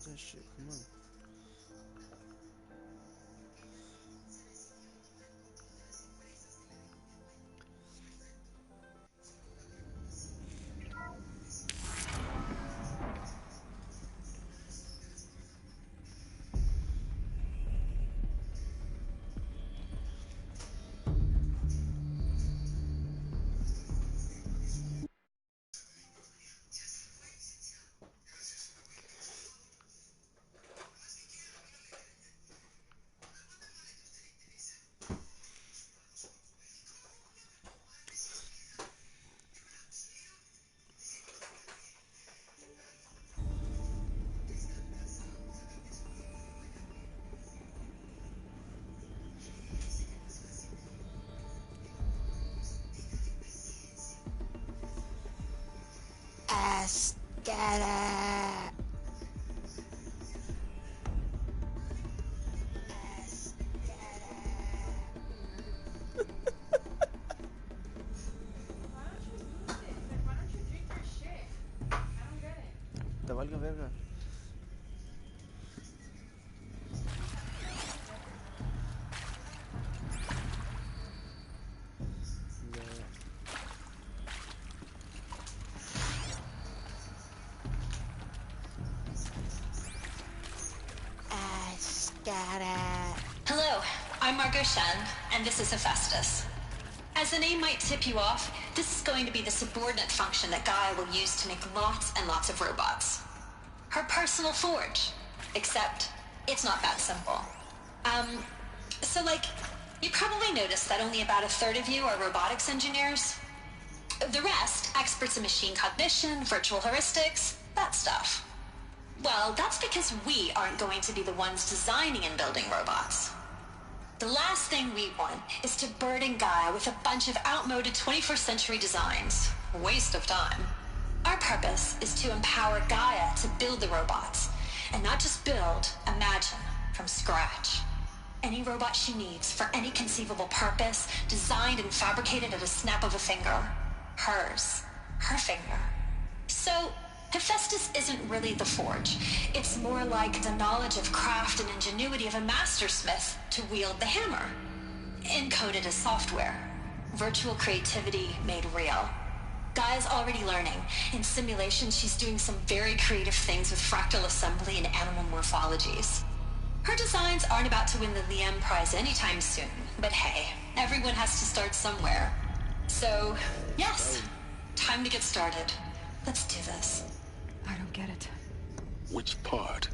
That shit, come on. Ascara. Te valga verga. Ascara. Hello, I'm Margot Shen, and this is Hephaestus. As the name might tip you off, this is going to be the subordinate function that Gaia will use to make lots and lots of robots. Her personal forge. Except, it's not that simple. You probably noticed that only about a third of you are robotics engineers. The rest, experts in machine cognition, virtual heuristics, that stuff. Well, that's because we aren't going to be the ones designing and building robots. The last thing we want is to burden Gaia with a bunch of outmoded 21st century designs. Waste of time. Our purpose is to empower Gaia to build the robots, and not just build, imagine, from scratch. Any robot she needs for any conceivable purpose, designed and fabricated at a snap of a finger. Hers. Her finger. So, Hephaestus isn't really the forge. It's more like the knowledge of craft and ingenuity of a mastersmith to wield the hammer. Encoded as software. Virtual creativity made real. Gaia's already learning. In simulation, she's doing some very creative things with fractal assembly and animal morphologies. Her designs aren't about to win the Liam Prize anytime soon, but hey, everyone has to start somewhere. So, yes, time to get started. Let's do this. I don't get it. Which part?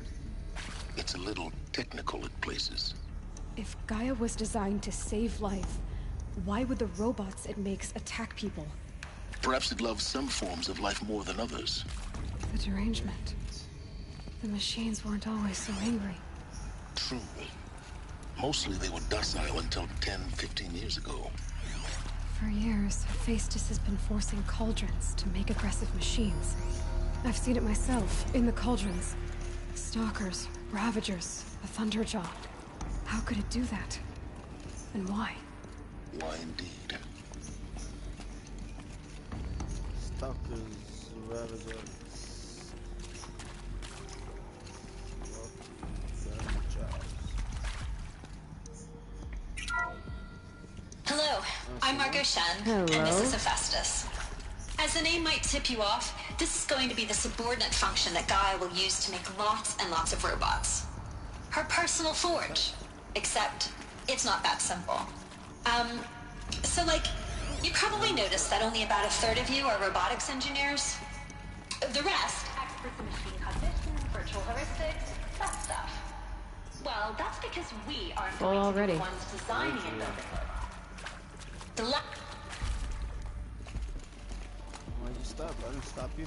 It's a little technical at places. If Gaia was designed to save life, why would the robots it makes attack people? Perhaps it loves some forms of life more than others. The derangement. The machines weren't always so angry. True. Mostly they were docile until 10, 15 years ago. For years, Hephaestus has been forcing cauldrons to make aggressive machines. I've seen it myself, in the cauldrons. Stalkers, Ravagers, a Thunderjaw. How could it do that? And why? Why indeed? Stalkers, Ravagers. Hello, I'm Margot Shen, and this is Hephaestus. As the name might tip you off, this is going to be the subordinate function that Gaia will use to make lots and lots of robots. Her personal forge. Except, it's not that simple. You probably noticed that only about a third of you are robotics engineers. The rest, experts in machine cognition, virtual heuristics, that stuff. Well, that's because we aren't going to be the ones designing and building robots. Why'd you stop? I didn't stop you.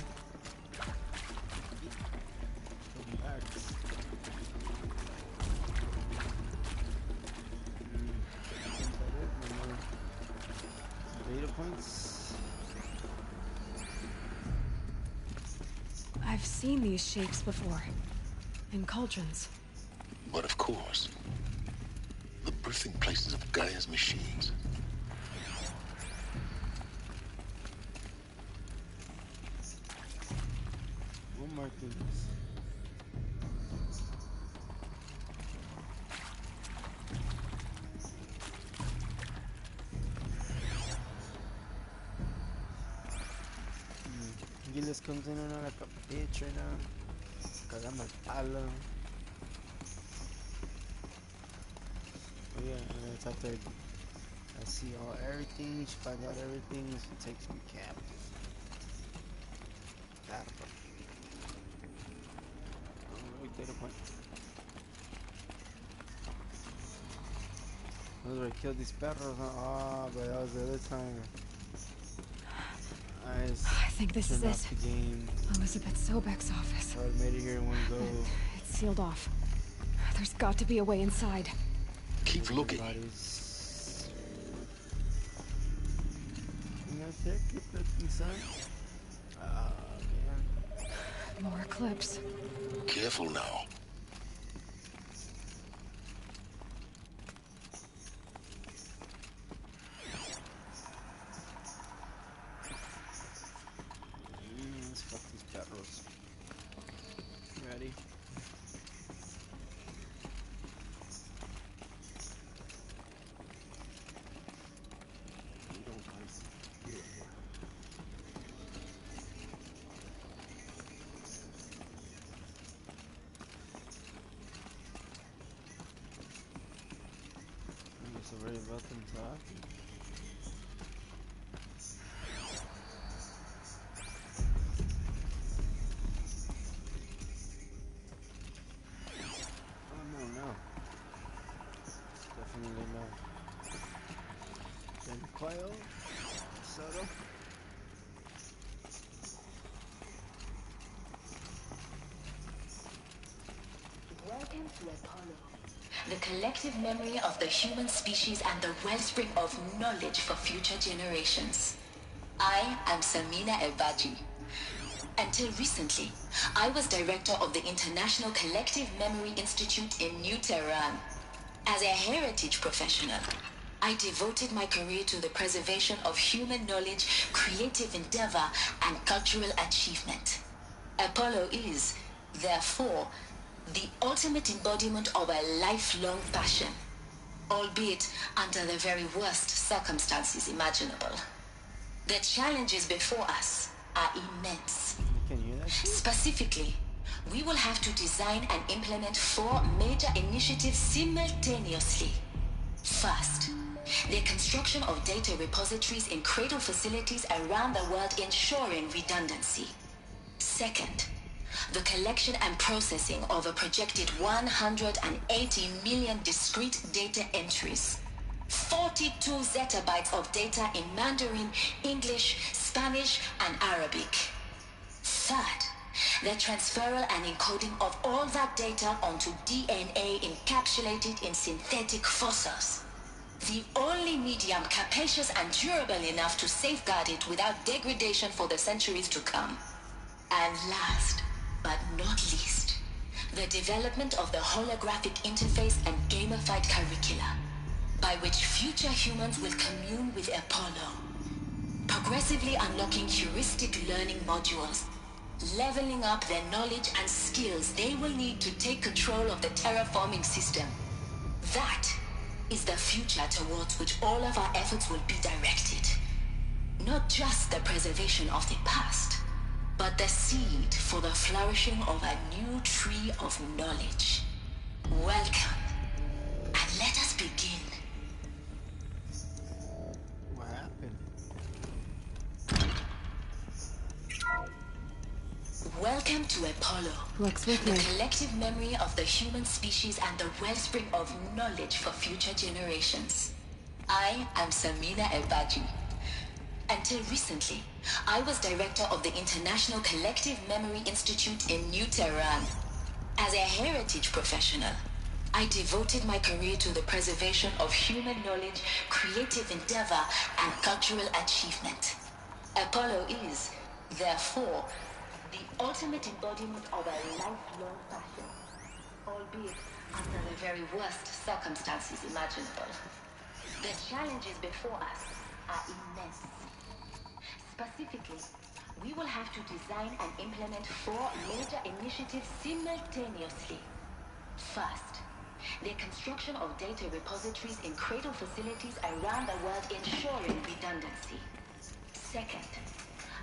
Data points. I've seen these shapes before. In cauldrons. But of course, the birthing places of Gaia's machines. One more thing. Gillis comes in and like a bitch right now. Cagame el palo. Oh yeah, and it's after I see everything, she finds out everything, she takes me captive. Carro. Oh, data point. That was where I killed these perros, huh? Oh, but that was the other time. I think this is turned it. off the game. Elizabeth Sobek's office. So I made it here in one go. And it's sealed off. There's got to be a way inside. Keep looking. Bodies. You know, sir, keep looking, son. Oh, man. More clips. Careful now. Let's fuck these perros. Ready? I'm just worried about them talking. Definitely no. Then Quail, Soto. Welcome to Apollo, the collective memory of the human species and the wellspring of knowledge for future generations. I am Samina El-Baji. Until recently, I was director of the International Collective Memory Institute in New Tehran. As a heritage professional, I devoted my career to the preservation of human knowledge, creative endeavor, and cultural achievement. Apollo is, therefore, the ultimate embodiment of a lifelong passion, albeit under the very worst circumstances imaginable. The challenges before us are immense. You can hear that shit? Specifically, we will have to design and implement 4 major initiatives simultaneously. First, the construction of data repositories in cradle facilities around the world ensuring redundancy. Second, the collection and processing of a projected 180 million discrete data entries. 42 zettabytes of data in Mandarin, English, Spanish, and Arabic. Third, the transferal and encoding of all that data onto DNA encapsulated in synthetic fossils. The only medium capacious and durable enough to safeguard it without degradation for the centuries to come. And last, but not least, the development of the holographic interface and gamified curricula, by which future humans will commune with Apollo, progressively unlocking heuristic learning modules, leveling up their knowledge and skills they will need to take control of the terraforming system. That is the future towards which all of our efforts will be directed. Not just the preservation of the past, but the seed for the flourishing of a new tree of knowledge. Welcome, and let us begin. What happened? Welcome to Apollo, Looks with the me. collective memory of the human species and the wellspring of knowledge for future generations. I am Samina El-Baji. Until recently, I was director of the International Collective Memory Institute in New Tehran. As a heritage professional, I devoted my career to the preservation of human knowledge, creative endeavor, and cultural achievement. Apollo is, therefore, the ultimate embodiment of a lifelong passion, albeit under the very worst circumstances imaginable. The challenges before us are immense. Specifically, we will have to design and implement 4 major initiatives simultaneously. First, the construction of data repositories in cradle facilities around the world ensuring redundancy. Second,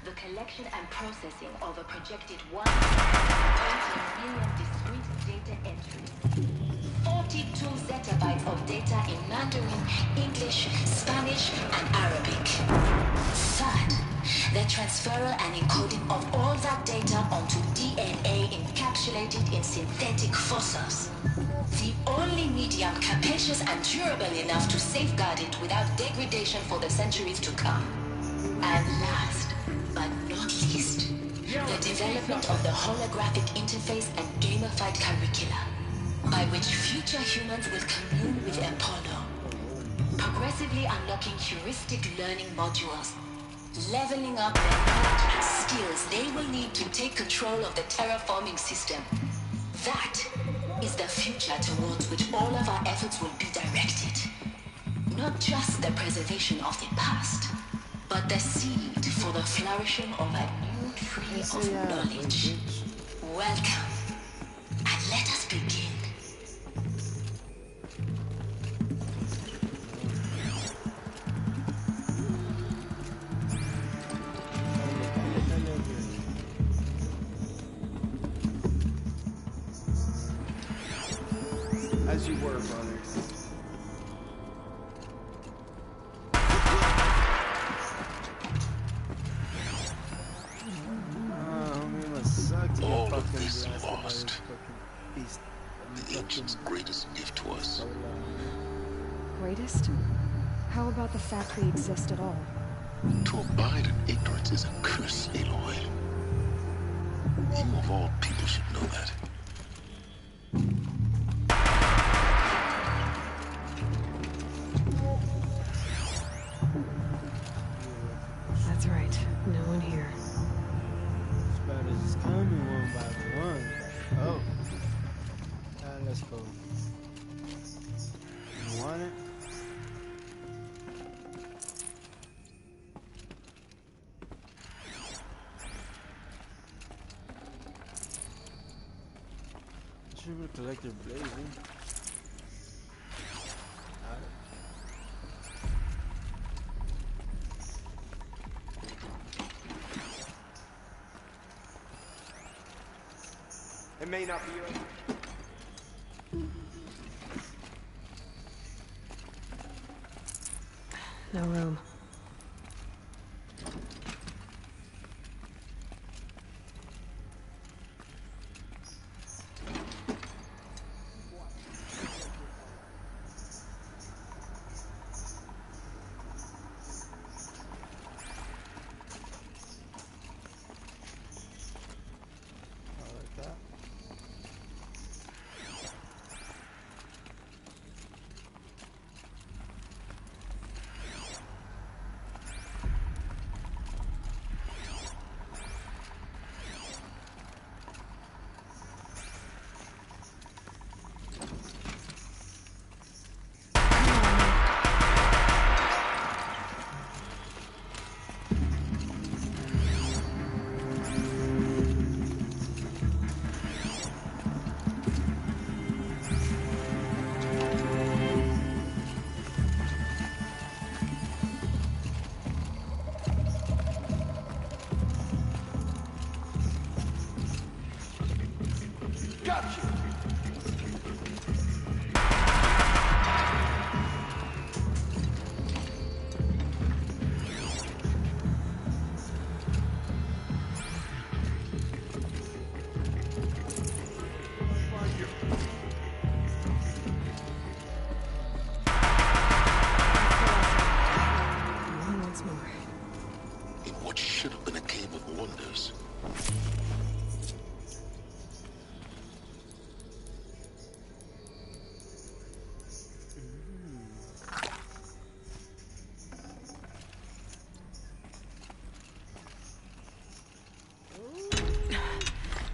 the collection and processing of a projected 120 million discrete data entries. 42 zettabytes of data in Mandarin, English, Spanish, and Arabic. Third, the transferal and encoding of all that data onto DNA encapsulated in synthetic fossils. The only medium capacious and durable enough to safeguard it without degradation for the centuries to come. And last, but not least, the development of the holographic interface and gamified curricula, by which future humans will commune with Apollo, progressively unlocking heuristic learning modules, leveling up the knowledge and skills they will need to take control of the terraforming system. That is the future towards which all of our efforts will be directed. Not just the preservation of the past, but the seed for the flourishing of a new tree of knowledge. Welcome, and let us begin. As you were, brother. All of this lost. The ancients' greatest gift to us. Greatest? How about the fact we exist at all? To abide in ignorance is a curse, Aloy. You of all people should know that. That's right. No one here. Spiders is coming one by one. Oh. Let's go. You want it? Distributor collector blazing. It may not be yours. No room.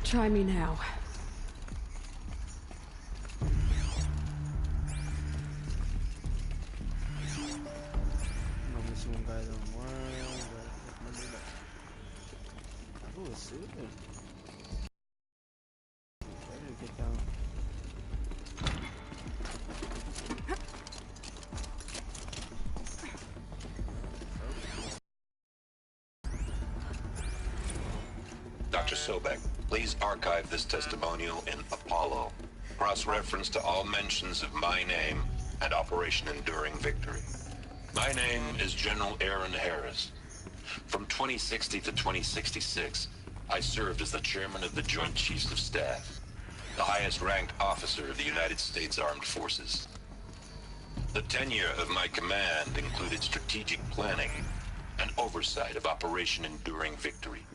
Try me now. Dr. Sobek, please archive this testimonial in Apollo. Cross-reference to all mentions of my name and Operation Enduring Victory. My name is General Aaron Harris. From 2060 to 2066, I served as the chairman of the Joint Chiefs of Staff, the highest-ranked officer of the United States Armed Forces. The tenure of my command included strategic planning and oversight of Operation Enduring Victory,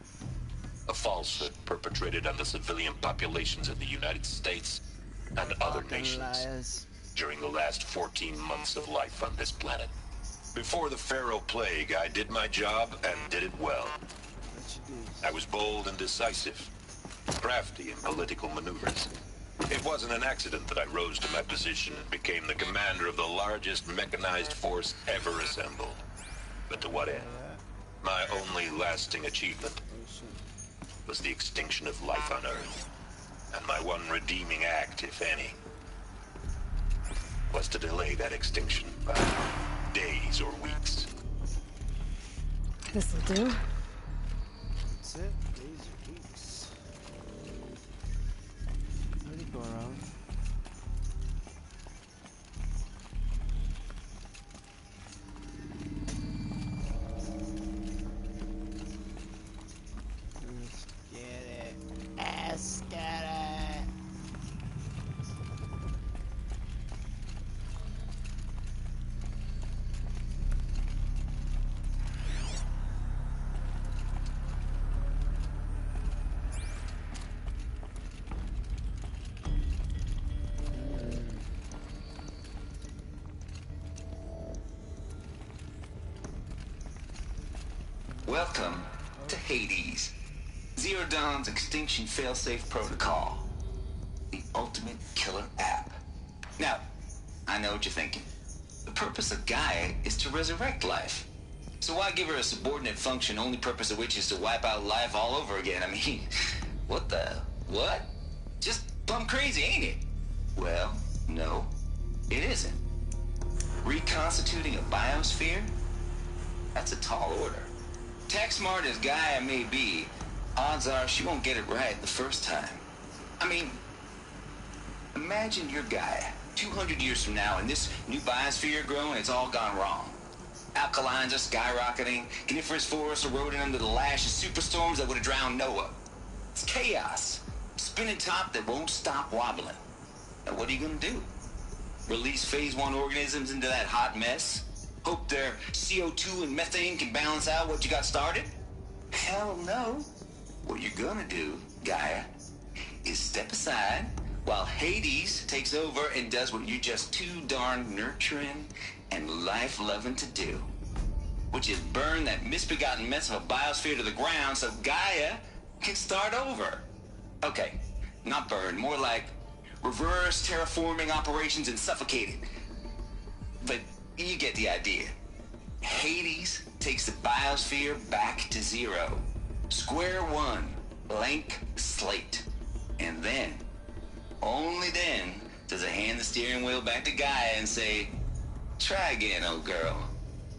a falsehood perpetrated on the civilian populations of the United States and other nations Liars. during the last 14 months of life on this planet. Before the Pharaoh Plague, I did my job and did it well. What you I was bold and decisive, crafty in political maneuvers. It wasn't an accident that I rose to my position and became the commander of the largest mechanized force ever assembled. But to what end? My only lasting achievement was the extinction of life on Earth. And my one redeeming act, if any, was to delay that extinction by days or weeks. This'll do. That's it. Days or weeks. Let it go around. Let's get it. Let's get it. Welcome to Hades, Zero Dawn's extinction failsafe protocol, the ultimate killer app. Now, I know what you're thinking. The purpose of Gaia is to resurrect life. So why give her a subordinate function, only purpose of which is to wipe out life all over again? I mean, what? Just plumb crazy, ain't it? Well, no, it isn't. Reconstituting a biosphere? That's a tall order. Tech smart as Gaia may be, odds are she won't get it right the first time. I mean, imagine you're Gaia, 200 years from now, and this new biosphere you're growing, it's all gone wrong. Alkalines are skyrocketing, coniferous forests eroding under the lash of superstorms that would have drowned Noah. It's chaos, spinning top that won't stop wobbling. Now what are you gonna do? Release phase 1 organisms into that hot mess? Hope their CO2 and methane can balance out what you got started? Hell no. What you're gonna do, Gaia, is step aside while Hades takes over and does what you're just too darn nurturing and life-loving to do, which is burn that misbegotten mess of a biosphere to the ground so Gaia can start over. Okay, not burn, more like reverse terraforming operations and suffocate it. But you get the idea. Hades takes the biosphere back to zero. Square one, blank slate. And then, only then, does it hand the steering wheel back to Gaia and say, try again, old girl.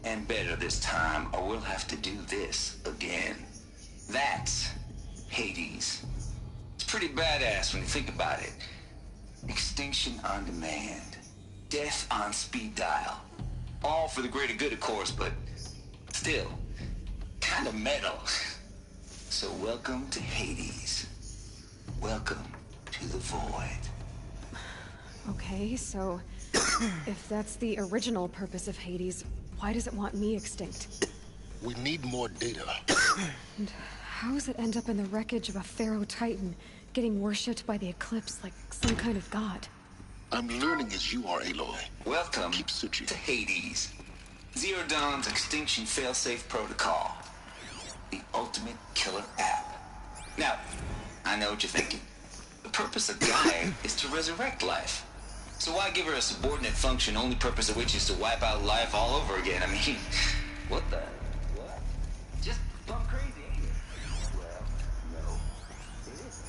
And better this time, or we'll have to do this again. That's Hades. It's pretty badass when you think about it. Extinction on demand. Death on speed dial. All for the greater good, of course, but still, kind of metal. So welcome to Hades. Welcome to the void. Okay, so if that's the original purpose of Hades, why does it want me extinct? We need more data. And how does it end up in the wreckage of a Pharaoh Titan, getting worshipped by the Eclipse like some kind of god? I'm learning as you are, Aloy. Welcome Keep searching. to Hades. Zero Dawn's extinction failsafe protocol. The ultimate killer app. Now, I know what you're thinking. The purpose of Gaia is to resurrect life. So why give her a subordinate function, only purpose of which is to wipe out life all over again? I mean, what? Just plumb crazy, ain't it? Well, no, it isn't.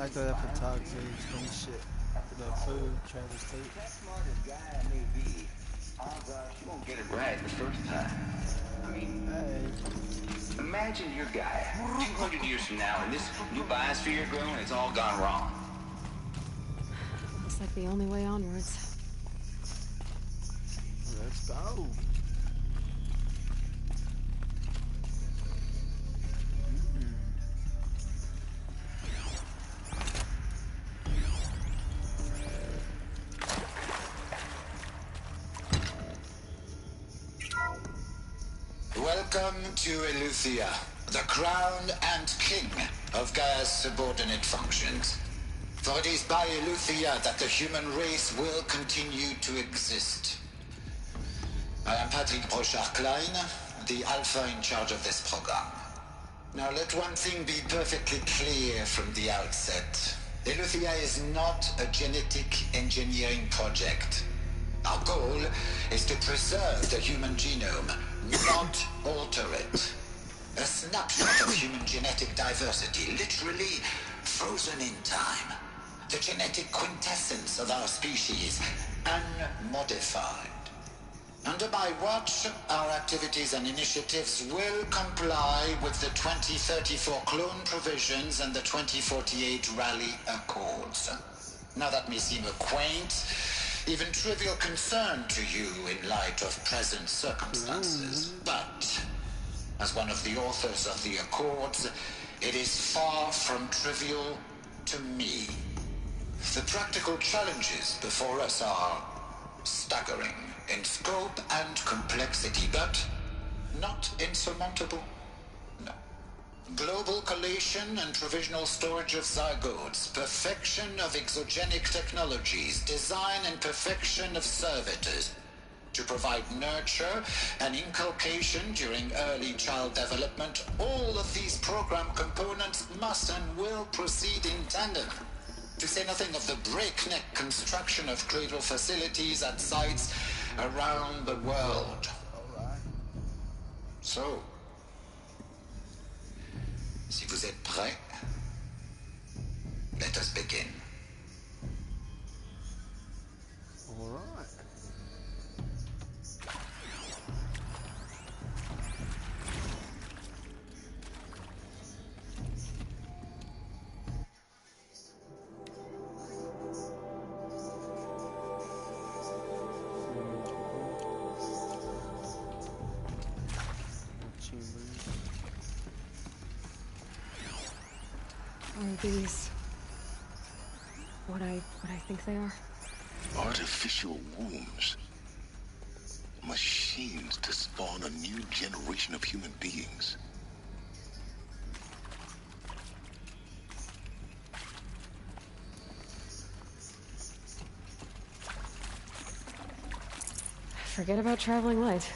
I thought that photography was funny shit. The food, Travis Tate. As smart as Gaia may be, odds are she won't get it right the first time. I mean, Hey. imagine imagine your guy 200 years from now, and this new biosphere growing, it's all gone wrong. Looks like the only way onwards. Let's go. Welcome to Eleuthia, the crown and king of Gaia's subordinate functions. For it is by Eleuthia that the human race will continue to exist. I am Patrick Brochard-Klein, the Alpha in charge of this program. Now let one thing be perfectly clear from the outset. Eleuthia is not a genetic engineering project. Our goal is to preserve the human genome, not alter it. A snapshot of human genetic diversity, literally frozen in time. The genetic quintessence of our species, unmodified. Under my watch, our activities and initiatives will comply with the 2034 clone provisions and the 2048 Raleigh Accords. Now that may seem a quaint, even trivial concern to you in light of present circumstances, but as one of the authors of the Accords, it is far from trivial to me. The practical challenges before us are staggering in scope and complexity, but not insurmountable. No. Global collation and provisional storage of zygotes, perfection of exogenic technologies, design and perfection of servitors to provide nurture and inculcation during early child development. All of these program components must and will proceed in tandem, to say nothing of the breakneck construction of cradle facilities at sites around the world. So, si vous êtes prêts, let us begin. All right. Are these what I think they are? Artificial wombs. Machines to spawn a new generation of human beings. Forget about traveling light.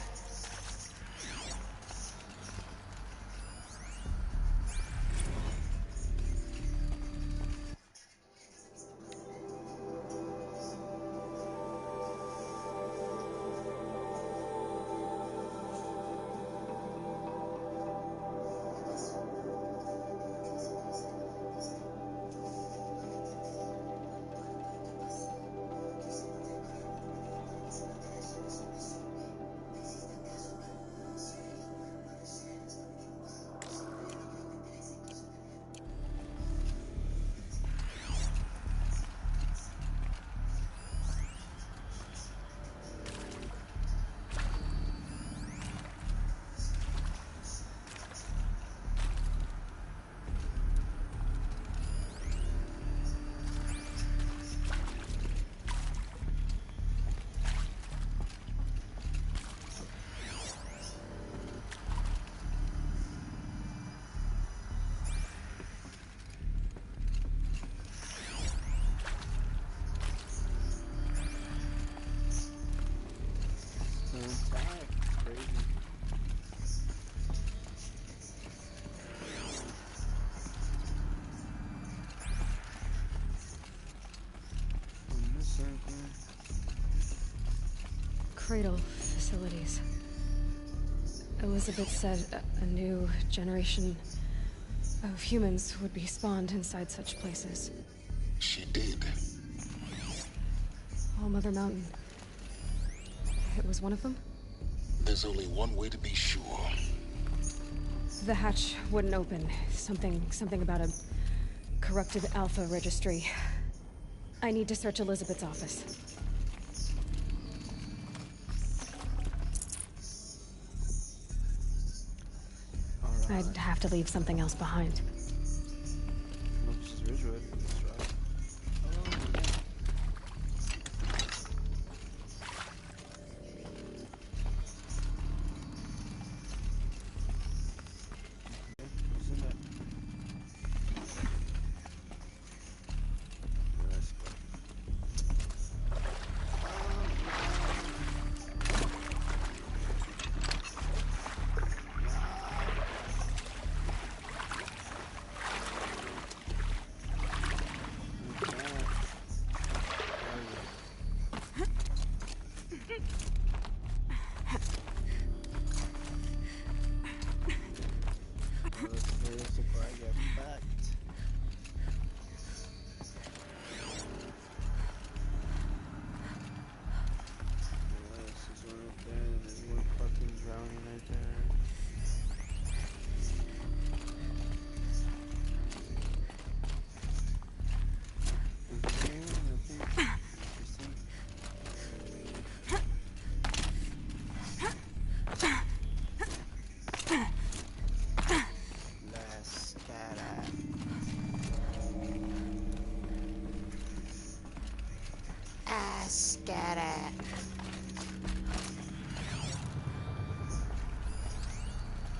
Cradle facilities. Elizabeth said a new generation of humans would be spawned inside such places. She did. All Mother Mountain. It was one of them? There's only one way to be sure. The hatch wouldn't open. Something about a corrupted Alpha registry. I need to search Elizabeth's office. Alright. I'd have to leave something else behind. Nope, she's Ridgewood. That's right. Oh, yeah. Okay, what's in that? Let's go.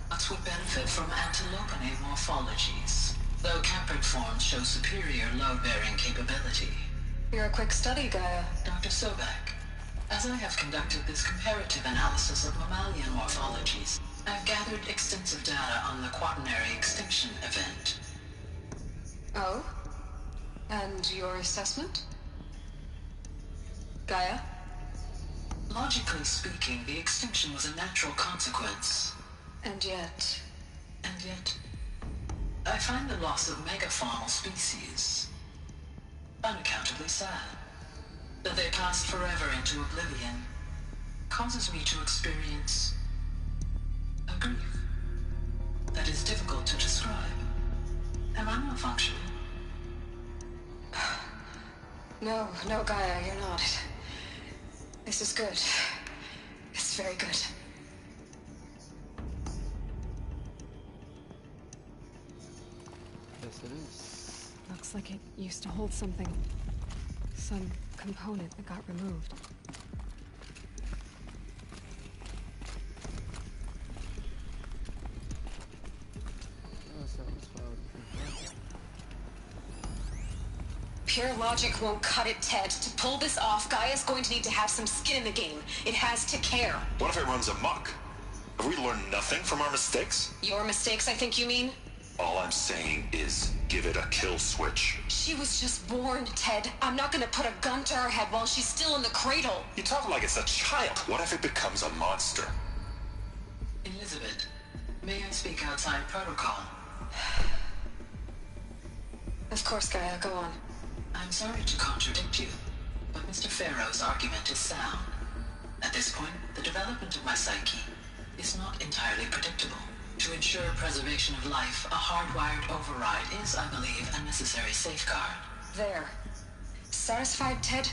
Nuts would benefit from antilopinae morphologies, though caprid forms show superior load-bearing capability. You're a quick study, Gaia. Dr. Sobek, as I have conducted this comparative analysis of mammalian morphologies, I've gathered extensive data on the quaternary extinction event. Oh? And your assessment? Gaia? Logically speaking, the extinction was a natural consequence. And yet, I find the loss of megafaunal species unaccountably sad. That they passed forever into oblivion causes me to experience a grief that is difficult to describe. Am I malfunctioning? no, Gaia, you're not. This is good. It's very good. Yes, it is. Looks like it used to hold something. Some component that got removed. Oh, so that's what I was thinking. Pure logic won't cut it, Ted. To pull this off, Gaia's going to need to have some skin in the game. It has to care. What if it runs amok? Have we learned nothing from our mistakes? Your mistakes, I think you mean? All I'm saying is give it a kill switch. She was just born, Ted. I'm not gonna put a gun to her head while she's still in the cradle. You talk like it's a child. What if it becomes a monster? Elizabeth, may I speak outside protocol? Of course, Gaia, go on. I'm sorry to contradict you, but Mr. Farrow's argument is sound. At this point, the development of my psyche is not entirely predictable. To ensure preservation of life, a hardwired override is, I believe, a necessary safeguard. There. Satisfied, Ted?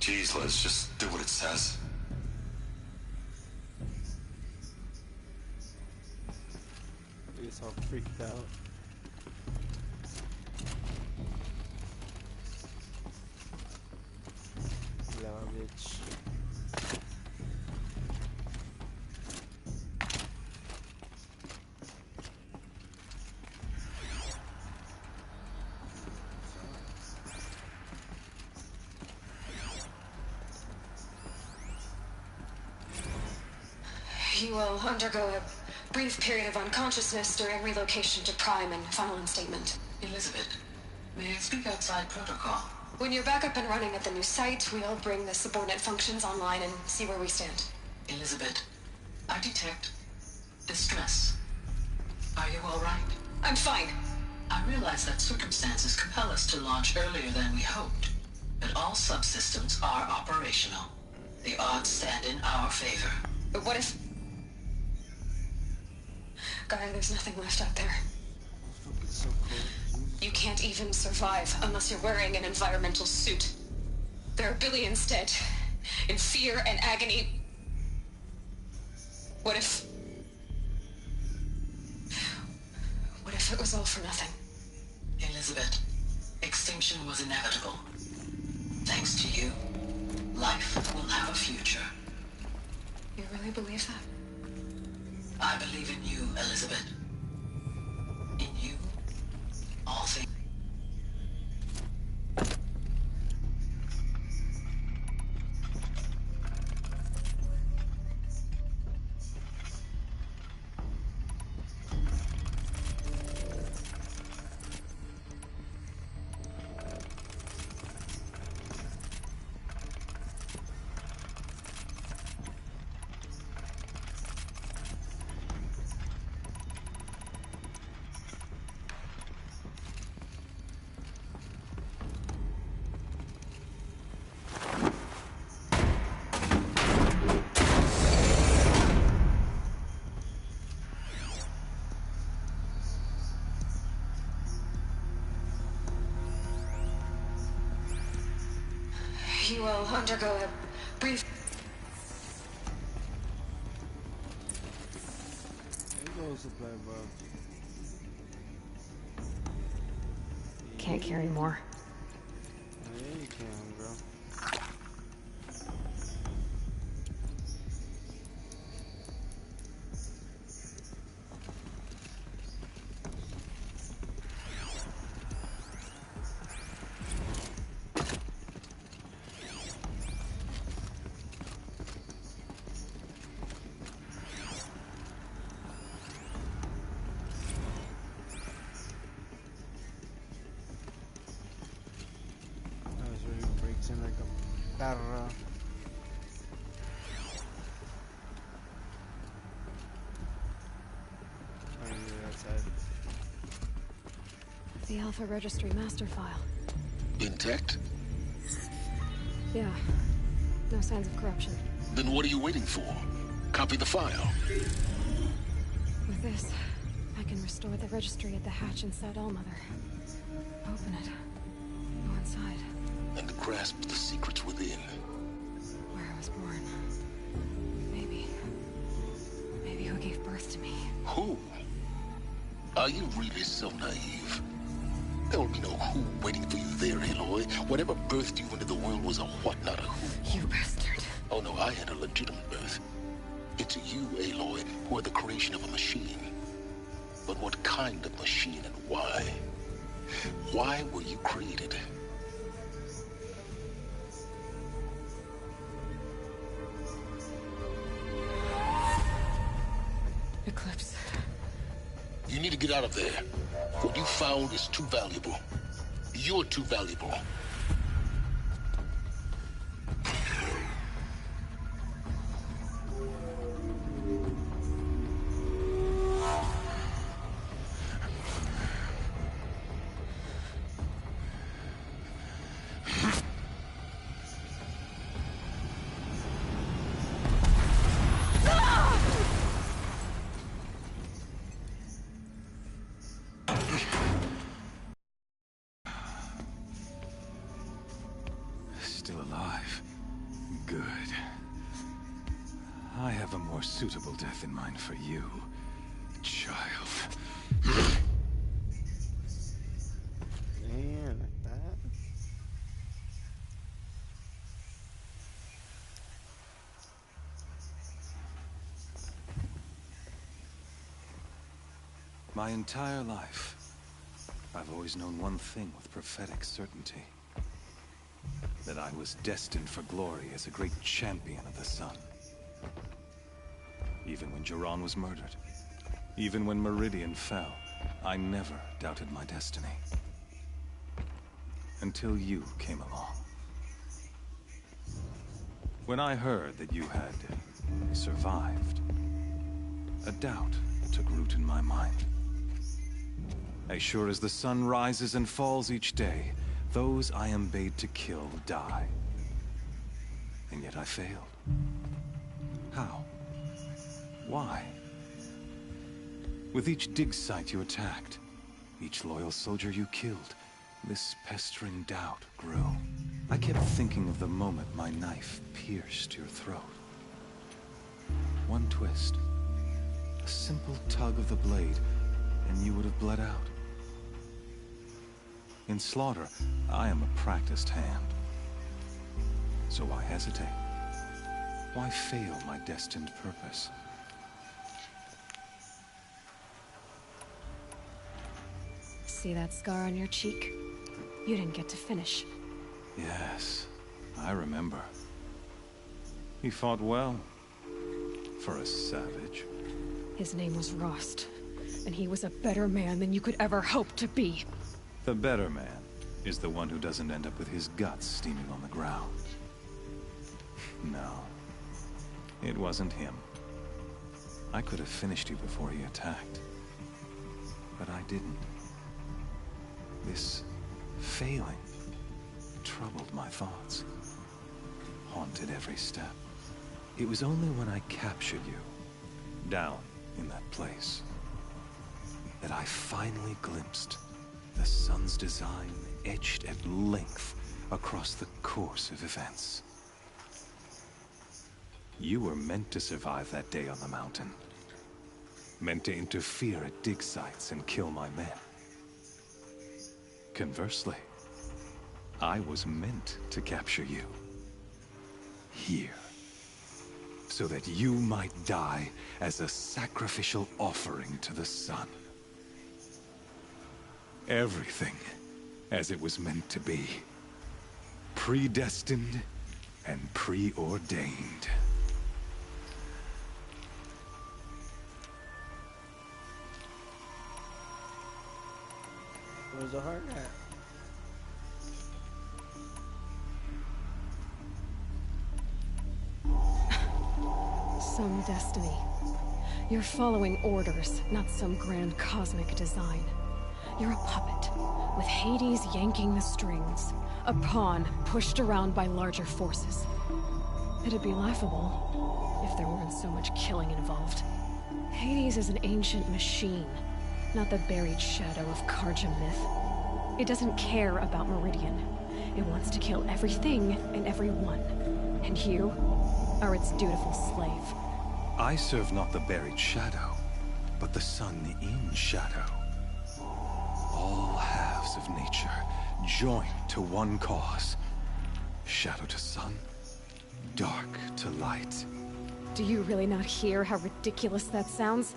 Jeez, Liz, just do what it says. He's all freaked out. Garbage. You will undergo a brief period of unconsciousness during relocation to Prime and final instatement. Elizabeth, may I speak outside protocol? When you're back up and running at the new site, we'll bring the subordinate functions online and see where we stand. Elizabeth, I detect distress. Are you all right? I'm fine. I realize that circumstances compel us to launch earlier than we hoped, but all subsystems are operational. The odds stand in our favor. But what if... Gaia, there's nothing left out there. It's so cold. You can't even survive unless you're wearing an environmental suit. There are billions dead, in fear and agony. What if it was all for nothing? Elizabeth, extinction was inevitable. Thanks to you, life will have a future. You really believe that? I believe in you, Elizabeth. In you, all things. You will undergo a brief... There goes the play, bro. Can't carry more. Yeah, you can, bro. Like a barra. Oh, yeah, that's it. The Alpha Registry master file. Intact? Yeah. No signs of corruption. Then what are you waiting for? Copy the file. With this, I can restore the registry at the hatch inside Allmother. Open it. Go inside. And grasp the secrets within. Where I was born. Maybe who gave birth to me. Who? Are you really so naive? There will be no who waiting for you there, Aloy. Whatever birthed you into the world was a what, not a who. You bastard. Oh no, I had a legitimate birth. It's you, Aloy, who are the creation of a machine. But what kind of machine and why? Why were you created? Eclipse. You need to get out of there. What you found is too valuable. You're too valuable. Still alive. Good. I have a more suitable death in mind for you, child. Yeah, like that. My entire life, I've always known one thing with prophetic certainty. That I was destined for glory as a great champion of the sun. Even when Jiran was murdered, even when Meridian fell, I never doubted my destiny. Until you came along. When I heard that you had survived, a doubt took root in my mind. As sure as the sun rises and falls each day, those I am bade to kill die. And yet I failed. How? Why? With each dig site you attacked, each loyal soldier you killed, this pestering doubt grew. I kept thinking of the moment my knife pierced your throat. One twist, a simple tug of the blade, and you would have bled out. In slaughter, I am a practiced hand. So why hesitate? Why fail my destined purpose? See that scar on your cheek? You didn't get to finish. Yes, I remember. He fought well. For a savage. His name was Rost, and he was a better man than you could ever hope to be. The better man is the one who doesn't end up with his guts steaming on the ground. No, it wasn't him. I could have finished you before he attacked. But I didn't. This failing troubled my thoughts, haunted every step. It was only when I captured you, down in that place, that I finally glimpsed the sun's design etched at length across the course of events. You were meant to survive that day on the mountain. Meant to interfere at dig sites and kill my men. Conversely, I was meant to capture you. Here. So that you might die as a sacrificial offering to the sun. Everything as it was meant to be. Predestined and preordained. Where's the heart at? Some destiny. You're following orders, not some grand cosmic design. You're a puppet, with Hades yanking the strings. A pawn pushed around by larger forces. It'd be laughable if there weren't so much killing involved. Hades is an ancient machine, not the buried shadow of Karja myth. It doesn't care about Meridian. It wants to kill everything and everyone. And you are its dutiful slave. I serve not the buried shadow, but the sun in shadow. All halves of nature joined to one cause. Shadow to sun, dark to light. Do you really not hear how ridiculous that sounds?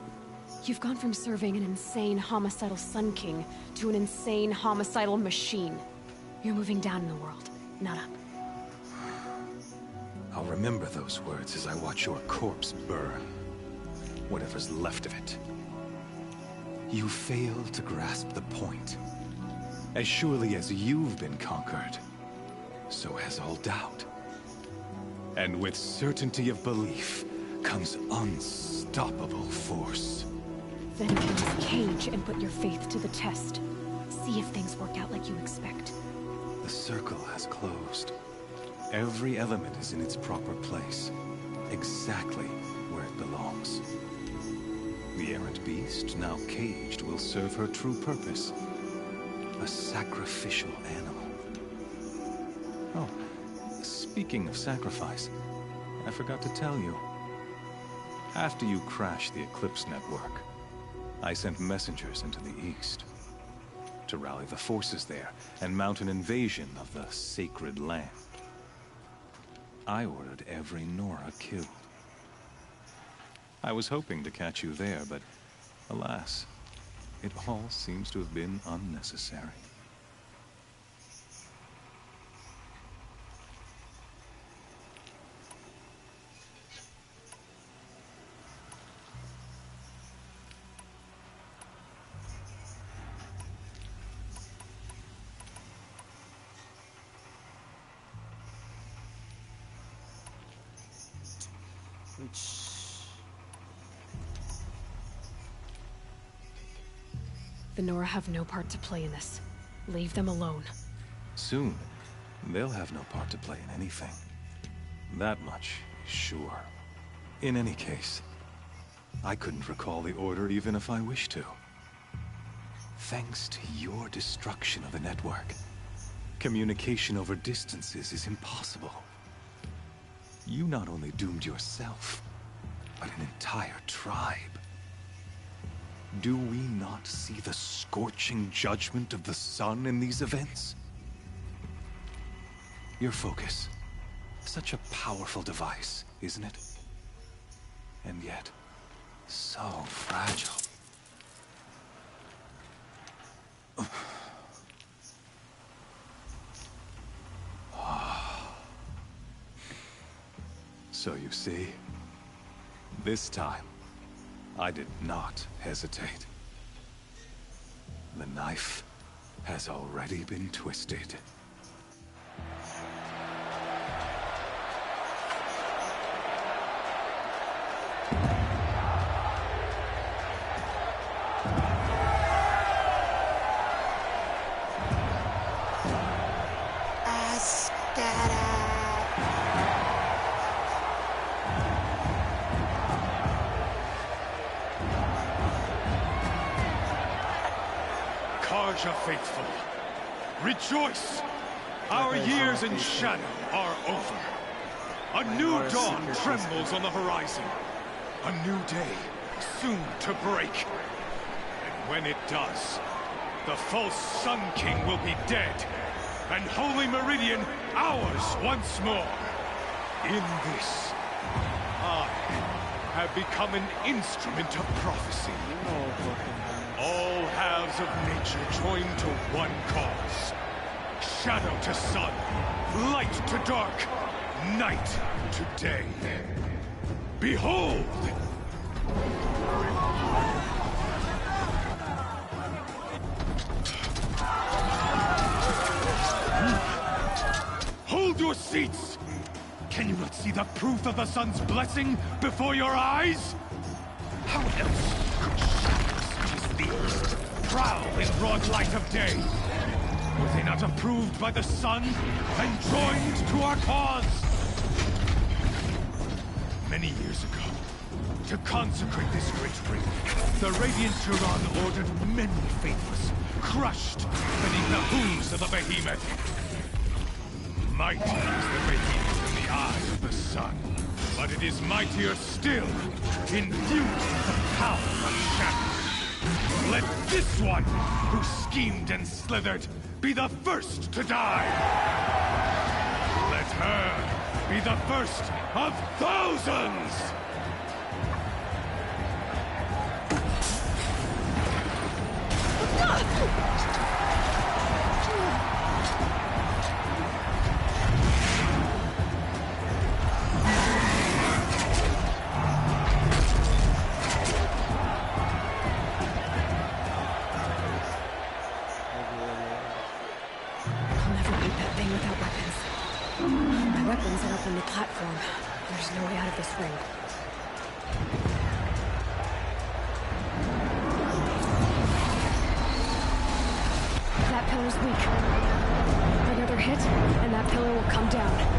You've gone from serving an insane homicidal Sun King to an insane homicidal machine. You're moving down in the world, not up. I'll remember those words as I watch your corpse burn. Whatever's left of it. You fail to grasp the point. As surely as you've been conquered, so has all doubt. And with certainty of belief comes unstoppable force. Then enter this cage and put your faith to the test. See if things work out like you expect. The circle has closed. Every element is in its proper place, exactly where it belongs. The errant beast, now caged, will serve her true purpose. A sacrificial animal. Oh, speaking of sacrifice, I forgot to tell you. After you crashed the Eclipse network, I sent messengers into the east to rally the forces there and mount an invasion of the sacred land. I ordered every Nora killed. I was hoping to catch you there, but alas, it all seems to have been unnecessary. The Nora have no part to play in this. Leave them alone. Soon, they'll have no part to play in anything. That much is sure. In any case, I couldn't recall the order even if I wished to. Thanks to your destruction of the network, communication over distances is impossible. You not only doomed yourself, but an entire tribe. Do we not see the scorching judgment of the sun in these events? Your focus. Such a powerful device, isn't it? And yet, so fragile. So you see, this time, I did not hesitate. The knife has already been twisted. Carja faithful, rejoice! Our years in shadow are over. A new dawn trembles on the horizon. A new day soon to break. And when it does, the false Sun King will be dead, and Holy Meridian ours once more. In this, I have become an instrument of prophecy. All halves of nature join to one cause. Shadow to sun, light to dark, night to day. Behold! Hold your seats! Can you not see the proof of the sun's blessing before your eyes? How else could shadows such as these prowl in broad light of day? Were they not approved by the sun and joined to our cause? Many years ago, to consecrate this great ring, the Radiant Turan ordered many faithless, crushed beneath the hooves of the behemoth. Mighty is the behemoth in the eye of the sun, but it is mightier still, infused with the power of shadow. Let this one, who schemed and slithered, be the first to die. Let her be the first of thousands! There's no way out of this ring. That pillar's weak. Another hit, and that pillar will come down.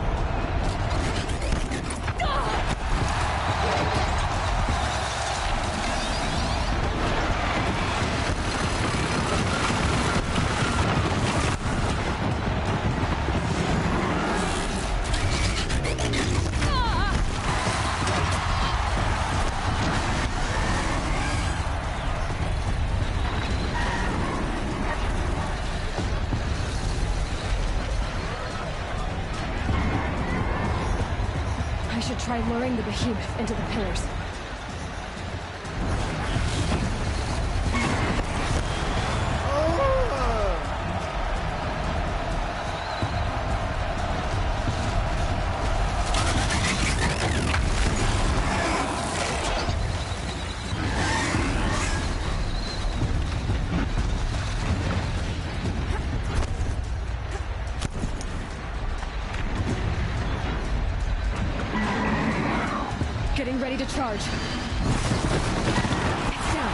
Try luring the behemoth into the pillars. Getting ready to charge. It's down.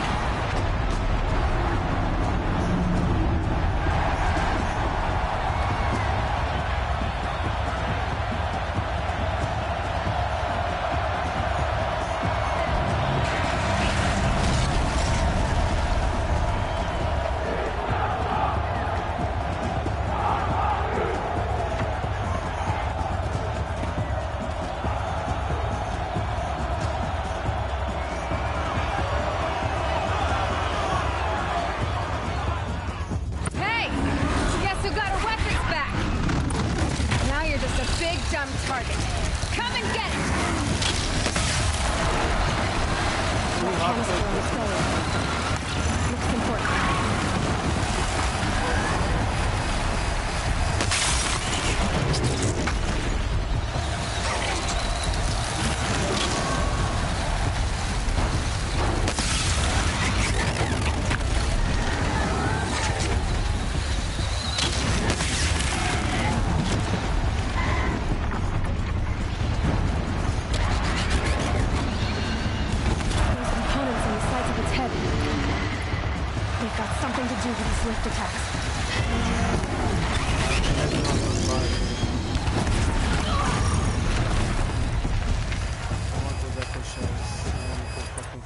big dumb target. Come and get it! Looks important. Lift attacks. I want those echo shells. I want to go fucking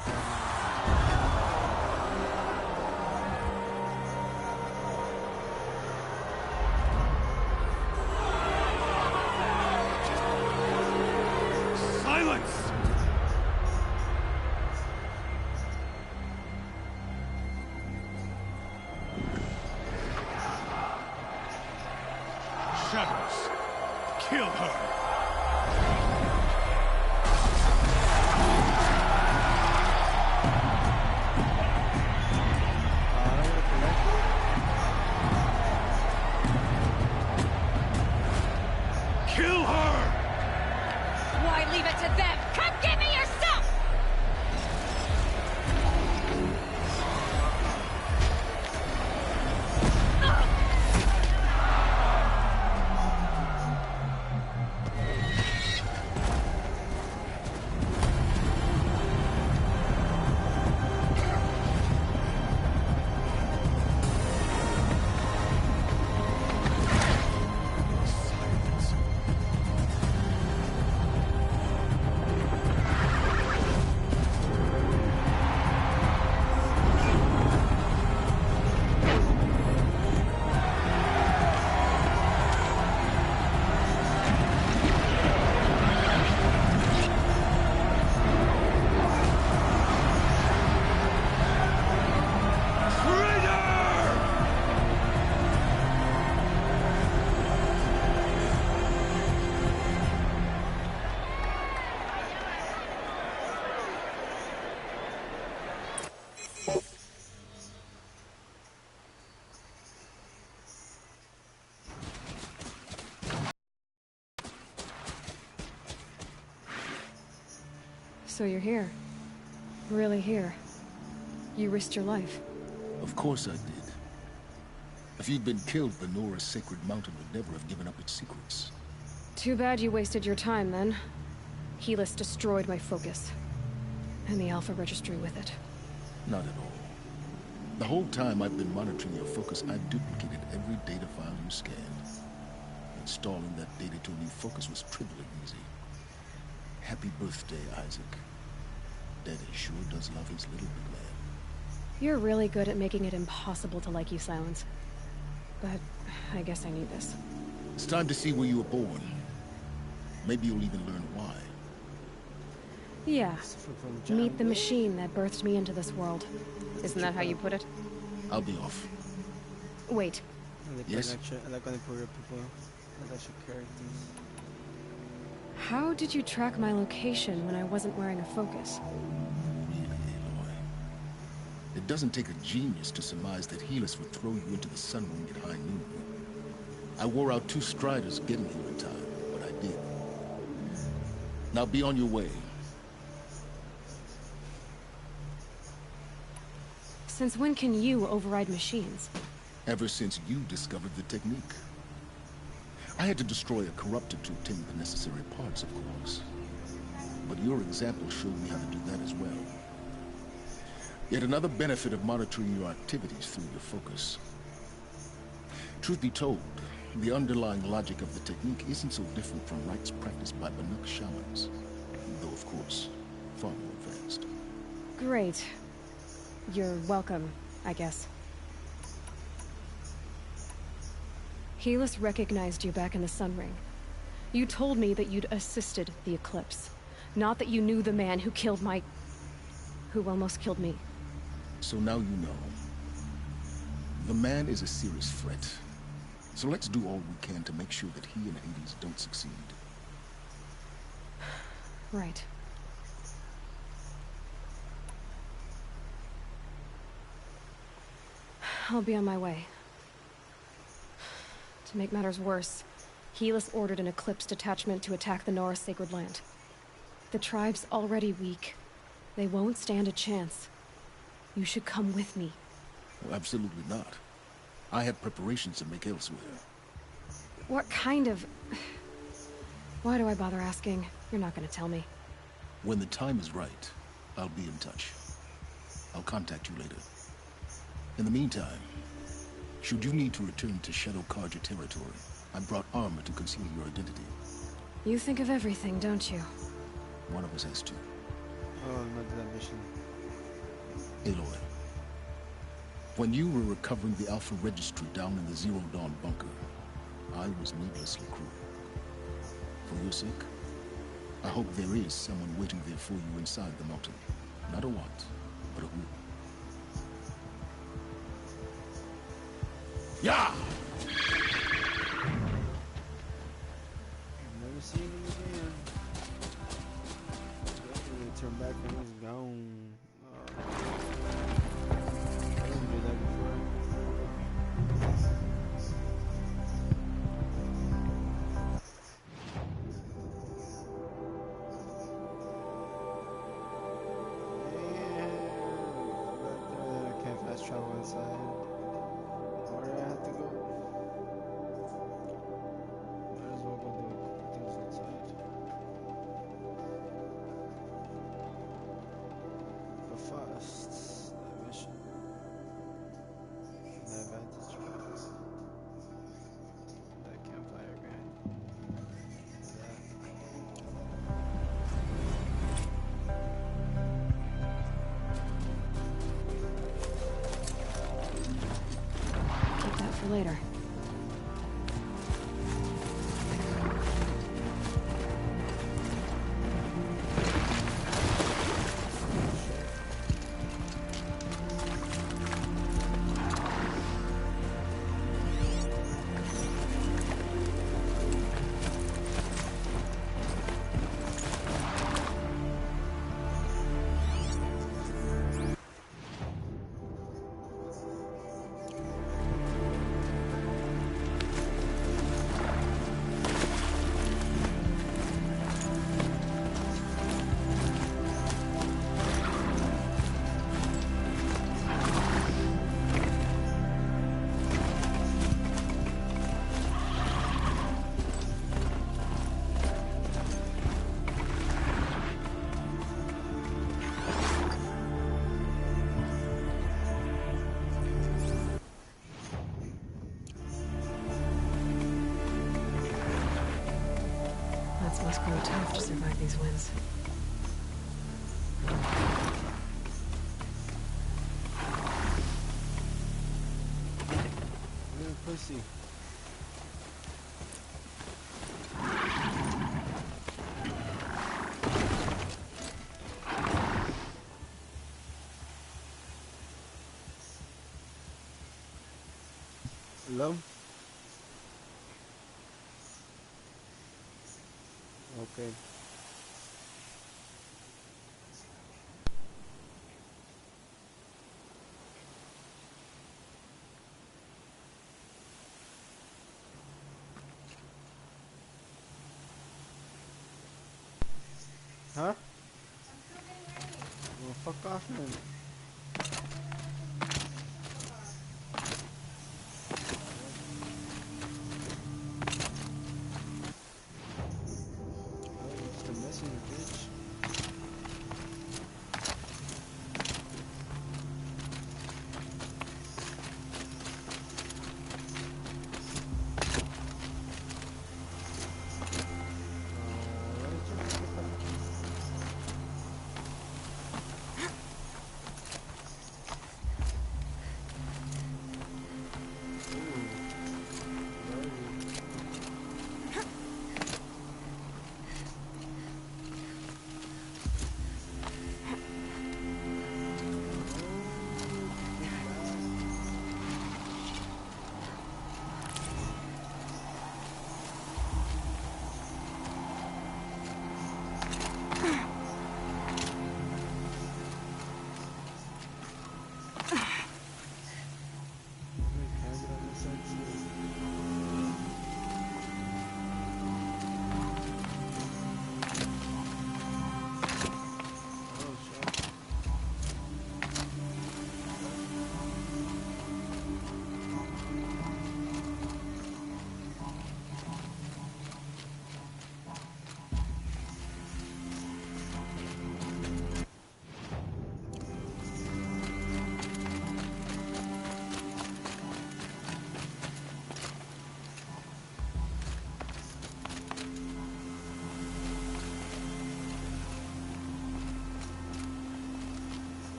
Silence! Shadows, kill her! Kill her! Why leave it to them? Come get me yourself! So you're here. Really here. You risked your life. Of course I did. If you'd been killed, the Nora's Sacred Mountain would never have given up its secrets. Too bad you wasted your time, then. Helis destroyed my focus. And the Alpha Registry with it. Not at all. The whole time I've been monitoring your focus, I've duplicated every data file you scanned. Installing that data to a new focus was trivially easy. Happy birthday, Isaac. Daddy sure does love his little big man. You're really good at making it impossible to like you, Silence. But I guess I need this. It's time to see where you were born. Maybe you'll even learn why. Yeah. Meet the machine that birthed me into this world. Isn't that how you put it? I'll be off. Wait. Yes? I like when they put real people. I like your characters. How did you track my location when I wasn't wearing a focus? Really, Aloy? It doesn't take a genius to surmise that Helis would throw you into the Sun Ring at high noon. I wore out 2 Striders getting here in time, but I did. Now be on your way. Since when can you override machines? Ever since you discovered the technique. I had to destroy a corruptor to obtain the necessary parts, of course. But your example showed me how to do that as well. Yet another benefit of monitoring your activities through your focus. Truth be told, the underlying logic of the technique isn't so different from rites practiced by Banuk shamans. Though, of course, far more advanced. Great. You're welcome, I guess. Helis recognized you back in the Sun Ring. You told me that you'd assisted the Eclipse. Not that you knew the man who killed my... who almost killed me. So now you know. The man is a serious threat. So let's do all we can to make sure that he and Hades don't succeed. Right. I'll be on my way. To make matters worse, Helis ordered an Eclipse detachment to attack the Nora Sacred Land. The tribe's already weak. They won't stand a chance. You should come with me. Well, absolutely not. I have preparations to make elsewhere. What kind of... Why do I bother asking? You're not gonna tell me. When the time is right, I'll be in touch. I'll contact you later. In the meantime, should you need to return to Shadow Carja territory, I brought armor to conceal your identity. You think of everything, don't you? One of us has to. Oh, not that mission. Aloy. When you were recovering the Alpha Registry down in the Zero Dawn bunker, I was needlessly cruel. For your sake, I hope there is someone waiting there for you inside the mountain. Not a want, but a who. Yeah! Never seen him again. Definitely turn back when he's gone. I didn't do that before. I can't fast travel inside. Where do I have to go? Might as well go do things inside. But first, that mission. The advantage points. That campfire grind. Keep that for later. Must grow tough to survive these winds. Little pussy. Hello? Okay. Huh? Well, fuck off then.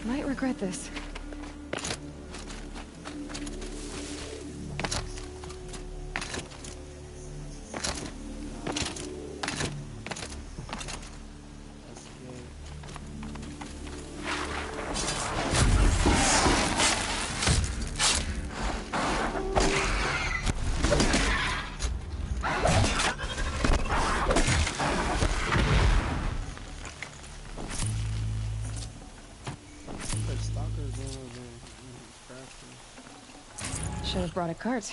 Might regret this. Should have brought a cart.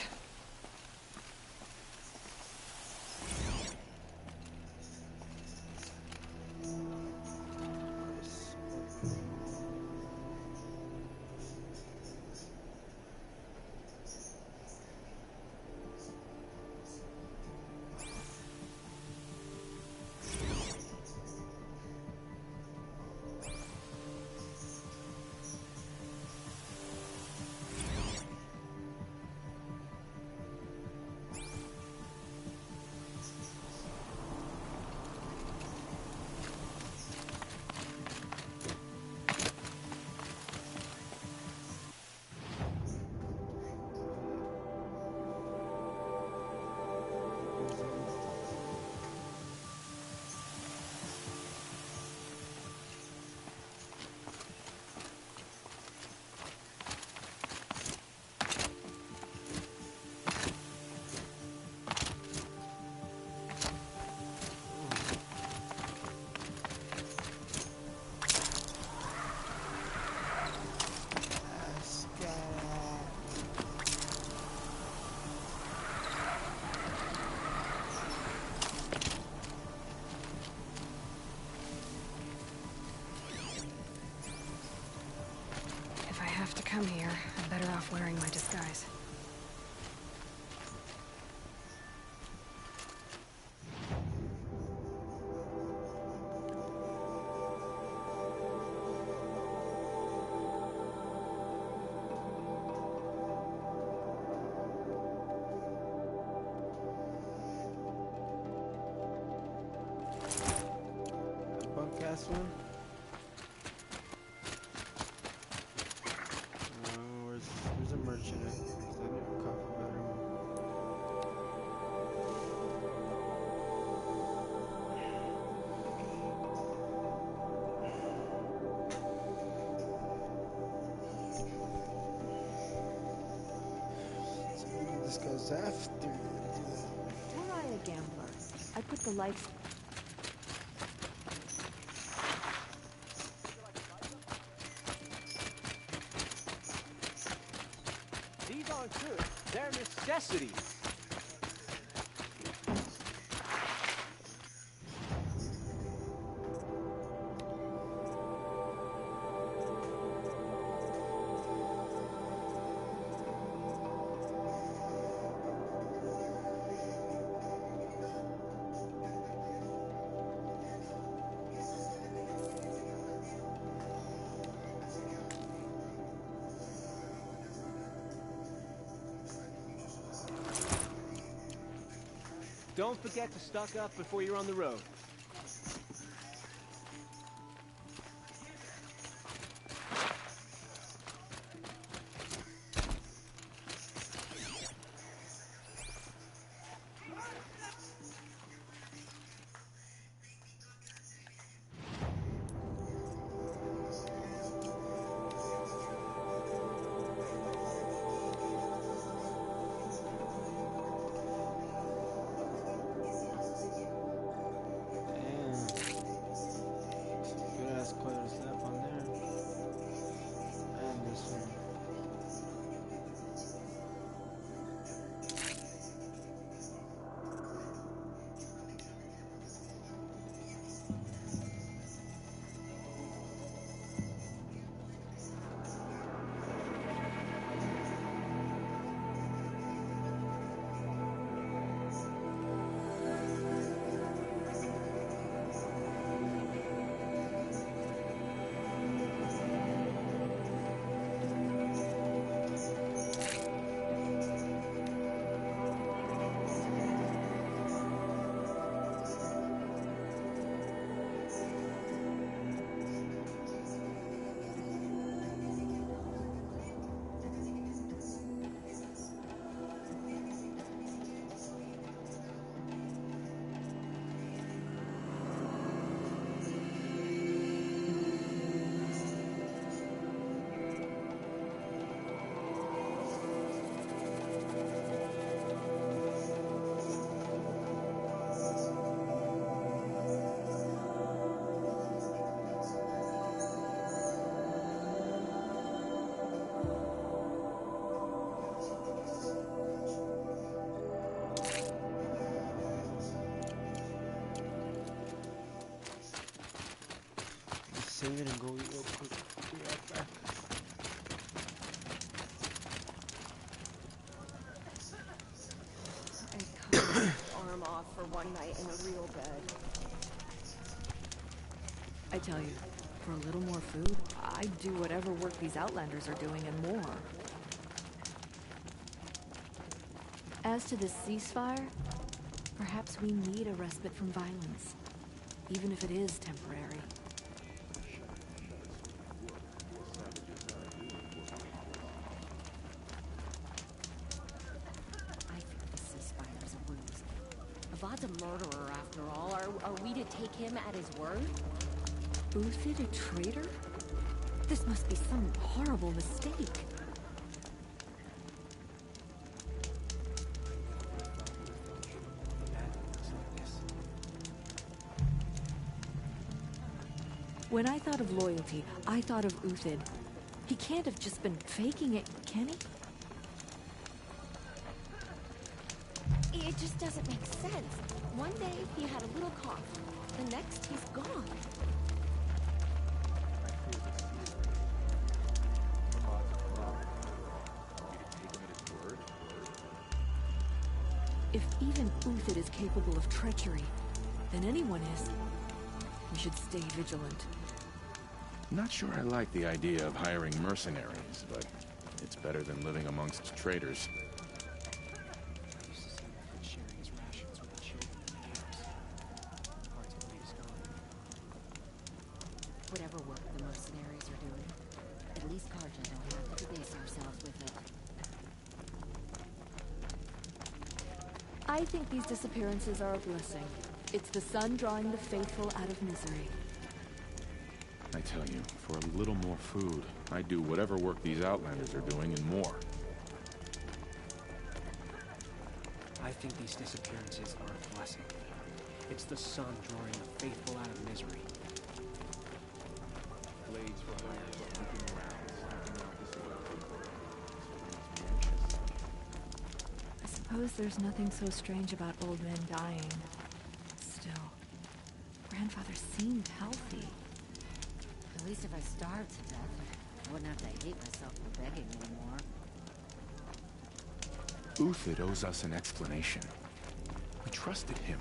Come here. I'm better off wearing my disguise. Bunkcast one? Where's a merchant at? I need a coffee better one. So this goes after. Were I a gambler, I put the lights. These aren't good. They're necessities. Don't forget to stock up before you're on the road. save it and go eat real quick. Be right back. I cut his arm off for one night in a real bed. I tell you, for a little more food, I'd do whatever work these Outlanders are doing and more. As to this ceasefire, perhaps we need a respite from violence, even if it is temporary. I think the ceasefire is a ruse. Avad's a murderer, after all. Are we to take him at his word? Uthid a traitor? This must be some horrible mistake. When I thought of loyalty, I thought of Uthid. He can't have just been faking it, can he? It just doesn't make sense. One day he had a little cough. The next he's gone. If even Uthid is capable of treachery, then anyone is. We should stay vigilant. Not sure I like the idea of hiring mercenaries, but it's better than living amongst traitors. Whatever work the mercenaries are doing, at least Karja don't have to debase ourselves with it. I think these disappearances are a blessing. It's the sun drawing the faithful out of misery. I tell you, for a little more food, I'd do whatever work these Outlanders are doing and more. I think these disappearances are a blessing. It's the sun drawing the faithful out of misery. Blades for hire, looking around, snapping out this I suppose there's nothing so strange about old men dying. Still, grandfather seemed healthy. At least if I starved to death, I wouldn't have to hate myself for begging anymore. Uthid owes us an explanation. We trusted him.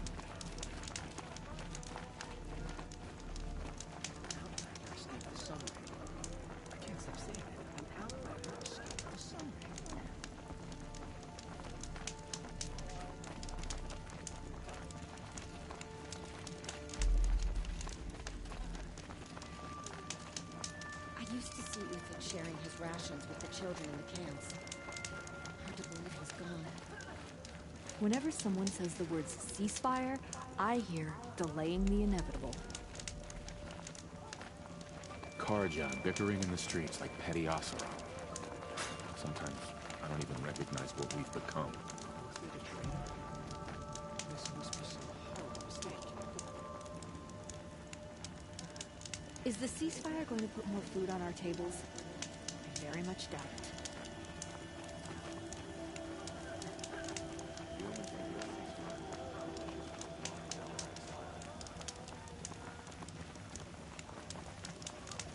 Outlander escaped the sunray. I can't stop saying it. An outlander escaped the sunray. I used to see Ethan sharing his rations with the children in the camps. Hard to believe he's gone. Whenever someone says the words ceasefire, I hear delaying the inevitable. Karja bickering in the streets like petty Asura. Sometimes I don't even recognize what we've become. This must be some horrible mistake. Is the ceasefire going to put more food on our tables? I very much doubt it.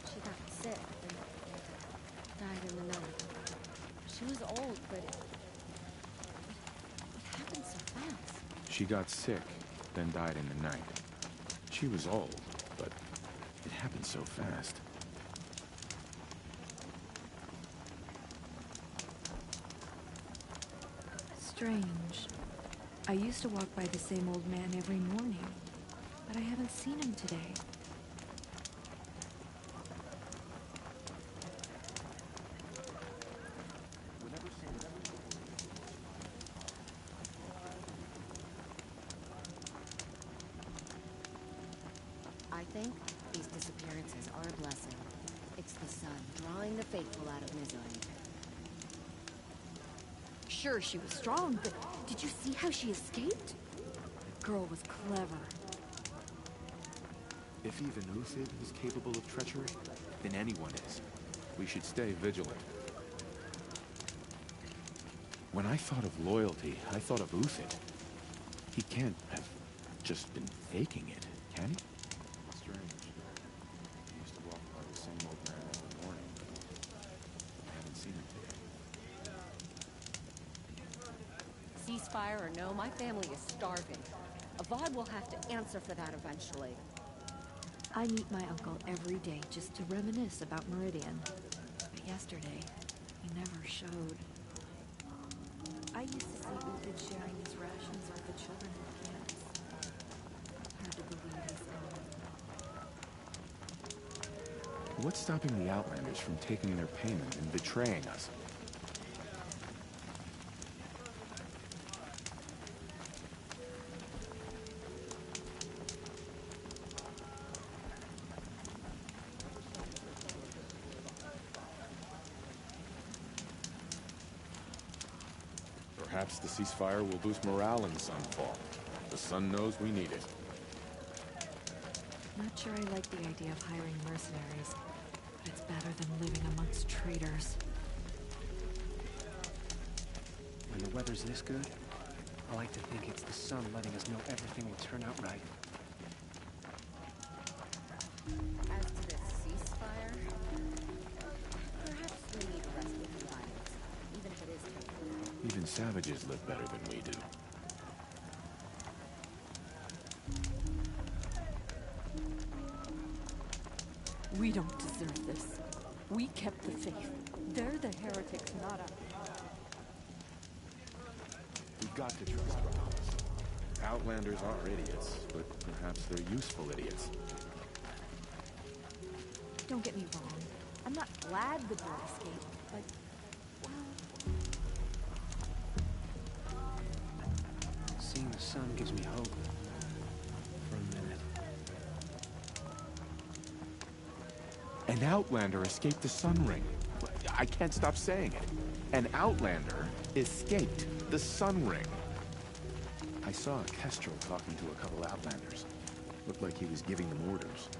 She got sick and died in the night. She was old, but it happened so fast. She got sick, then died in the night. She was old, but it happened so fast. Strange. I used to walk by the same old man every morning, but I haven't seen him today. I think these disappearances are a blessing. It's the sun drawing the faithful out of misery. Sure, she was strong, but did you see how she escaped? The girl was clever. If even Uthid is capable of treachery, then anyone is. We should stay vigilant. When I thought of loyalty, I thought of Uthid. He can't have just been faking it, can he? Strange. He used to walk ceasefire or no, my family is starving. Avad will have to answer for that eventually. I meet my uncle every day just to reminisce about Meridian. But yesterday, he never showed. I used to see Uthid sharing his rations with the children in the camps. Hard to believe he's gone. What's stopping the Outlanders from taking their payment and betraying us? Perhaps the ceasefire will boost morale in Sunfall. The sun knows we need it. Not sure I like the idea of hiring mercenaries, but it's better than living amongst traitors. When the weather's this good, I like to think it's the sun letting us know everything will turn out right. As to this ceasefire, perhaps we need rest with the Alliance, even if it is temporary. Even savages live better than we do. We don't deserve this. We kept the faith. They're the heretics, not us. We've got to trust Ramos. Outlanders are idiots, but perhaps they're useful idiots. Don't get me wrong. I'm not glad the girl escaped, but, well... Seeing the sun gives me hope. For a minute. An Outlander escaped the Sun Ring. I can't stop saying it. An Outlander escaped the Sun Ring. I saw a Kestrel talking to a couple Outlanders. Looked like he was giving them orders.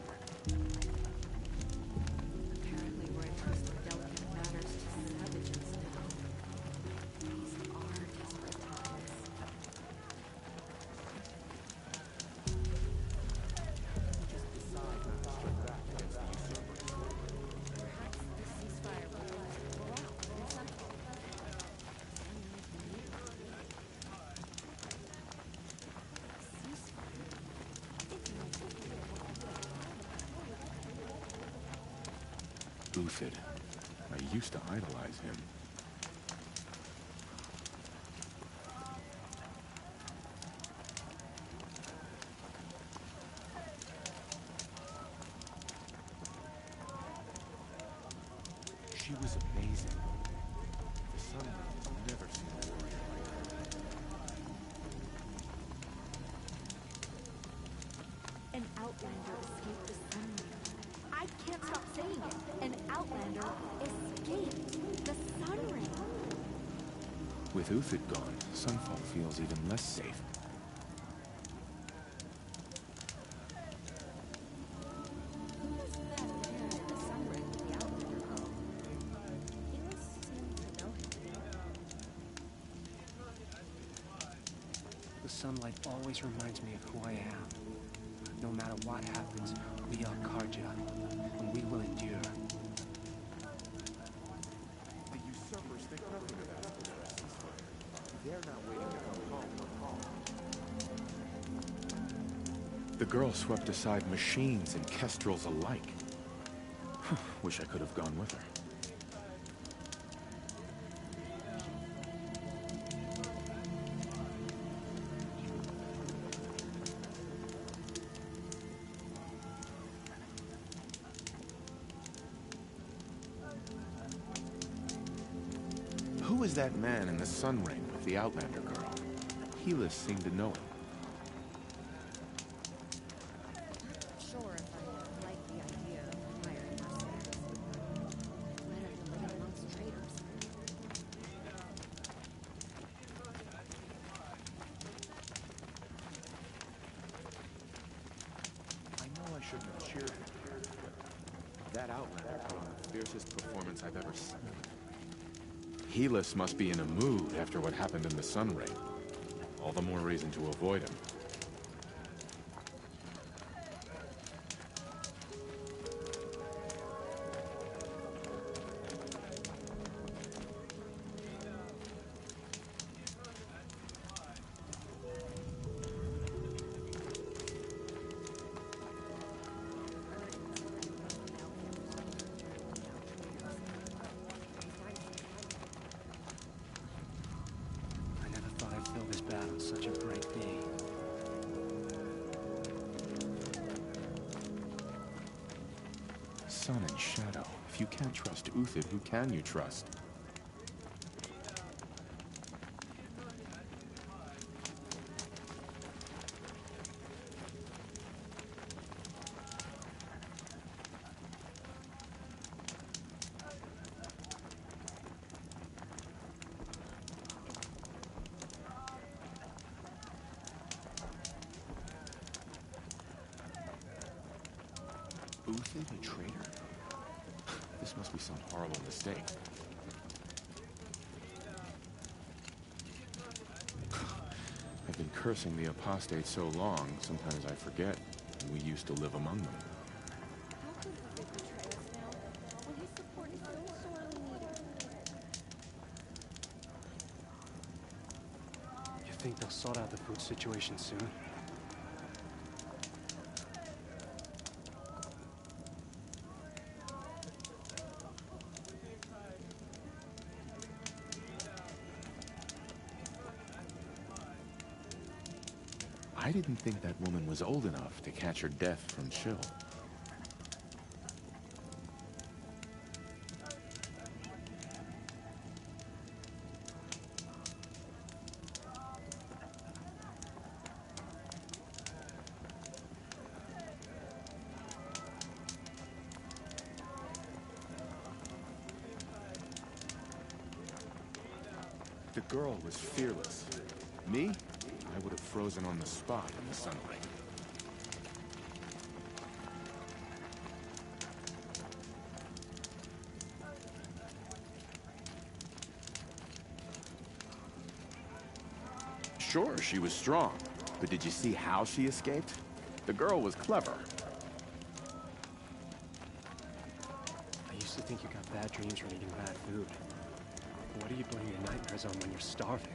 Apparently we're entrusting delicate matters to savages now. These are desperate times. Just decide not to strike back against the usurpers. Perhaps the ceasefire will boost morale in Sunfall. Uthid. I used to idolize him. She was amazing. The Sun has never seen a warrior like her. An Outlander escaped the Sun Ring. I can't stop saying it. An Outlander escaped the Sun Ring. With Uthid gone, Sunfall feels even less safe. Who was that man in the Sun Ring with the Outlander girl? Helis seemed to know him. The sunlight always reminds me of who I am. No matter what happens, we are Karja, and we will endure. The usurpers think nothing of asking for a ceasefire. They're not waiting to come home. The girl swept aside machines and kestrels alike. Wish I could have gone with her. Who was that man in the Sun Ring with the Outlander girl? Helis seemed to know him. Sure if I like the idea of hiring mercenaries. Better than living amongst traitors. I know I shouldn't have cheered him. That Outlander put on the fiercest performance I've ever seen. Helis must be in a mood after what happened in the Sun Ring. All the more reason to avoid him. sun and shadow. If you can't trust Uthid, who can you trust? Uthid, a traitor? This must be some horrible mistake. I've been cursing the apostates so long, sometimes I forget we used to live among them. How could Uthid betray us now, when his support is so sorely needed? You think they'll sort out the food situation soon? I didn't think that woman was old enough to catch her death from chill. The girl was fearless. Me? I would have frozen on the spot in the sunlight. Sure, she was strong, but did you see how she escaped? The girl was clever. I used to think you got bad dreams from eating bad food. What do you blame your nightmares on when you're starving?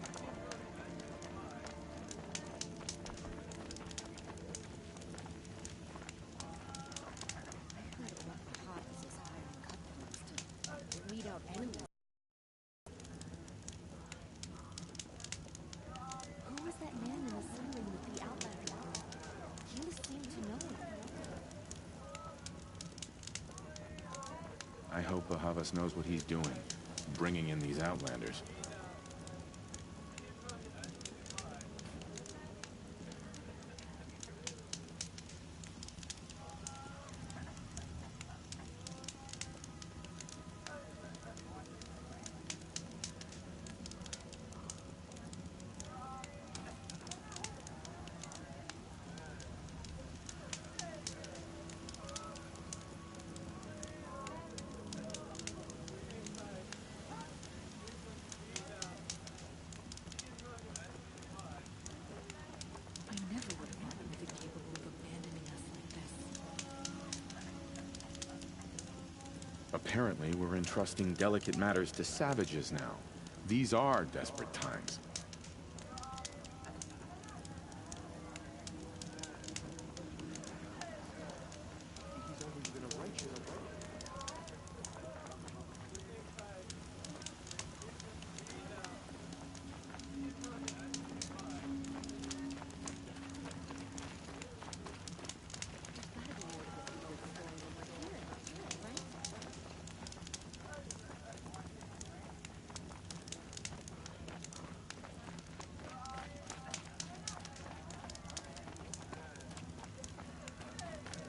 Who was that man in the sun ring with the Outlander? Helis seemed to know him. I hope Bahavas knows what he's doing, bringing in these Outlanders. Apparently, we're entrusting delicate matters to savages now. These are desperate times.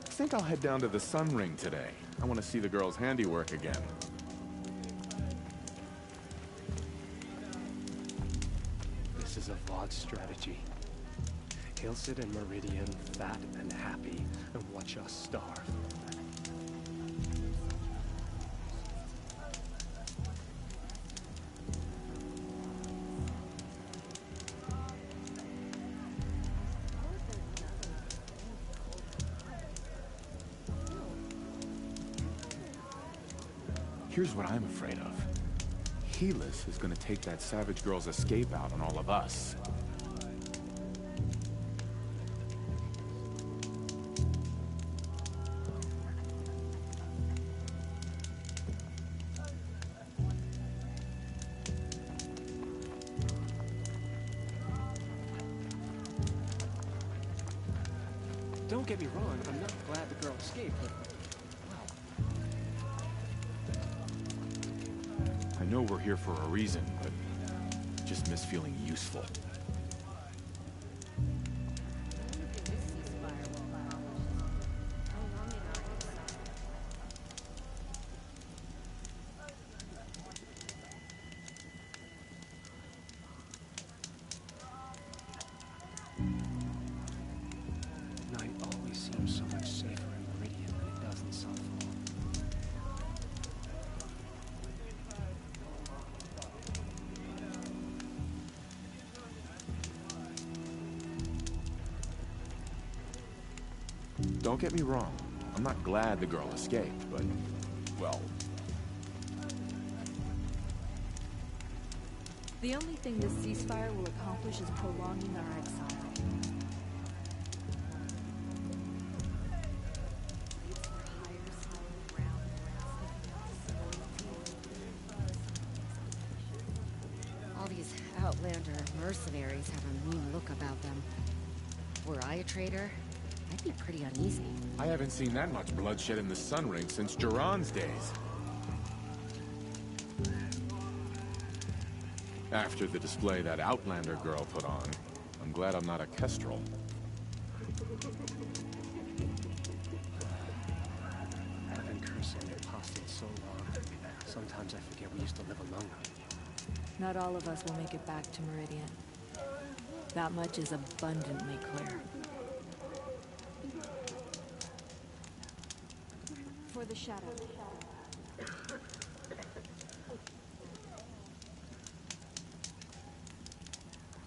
I think I'll head down to the Sun Ring today. I want to see the girl's handiwork again. This is a Vought strategy. He'll sit in Meridian, fat and happy, and watch us starve. Here's what I'm afraid of. Helis is gonna take that savage girl's escape out on all of us. Don't get me wrong, I'm not glad the girl escaped, but, well, know we're here for a reason, but just miss feeling useful. Night always seems so much safer in Meridian than it does in Sunfall. Don't get me wrong. I'm not glad the girl escaped, but, well... The only thing this ceasefire will accomplish is prolonging our exile. All these Outlander mercenaries have a mean look about them. Were I a traitor, I'd be pretty uneasy. I haven't seen that much bloodshed in the Sun Ring since Duran's days. After the display that Outlander girl put on, I'm glad I'm not a Kestrel. I've been cursing the apostates so long. Sometimes I forget we used to live among them. Not all of us will make it back to Meridian. That much is abundantly clear. For the shadow.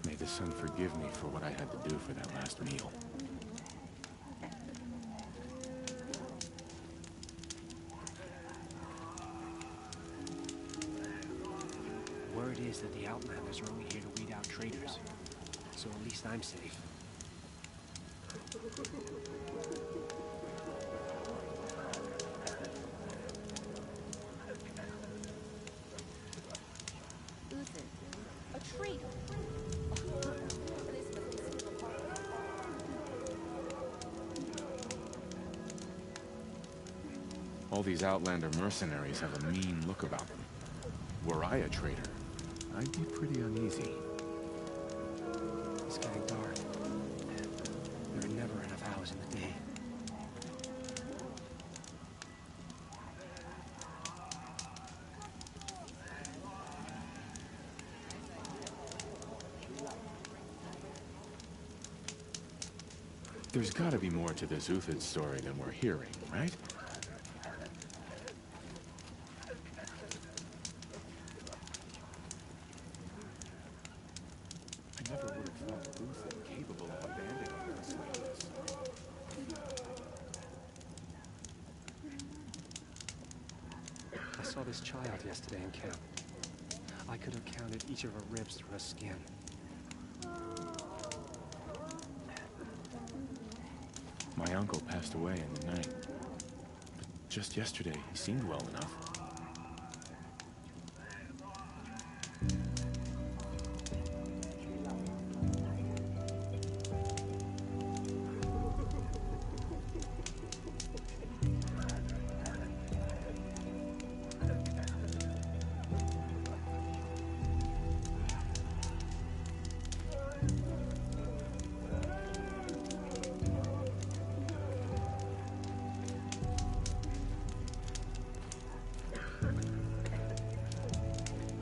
May the sun forgive me for what I had to do for that last meal. Word is that the Outlanders are only here to weed out traitors. So at least I'm safe. Uther, a traitor. All these Outlander mercenaries have a mean look about them. Were I a traitor, I'd be pretty uneasy. It's getting dark. There are never enough hours in the day. There's gotta be more to this Uthid story than we're hearing, right? I never would have thought Uthid capable of abandoning us like this. I saw this child yesterday in camp. I could have counted each of her ribs through her skin. My uncle passed away in the night. But just yesterday, he seemed well enough.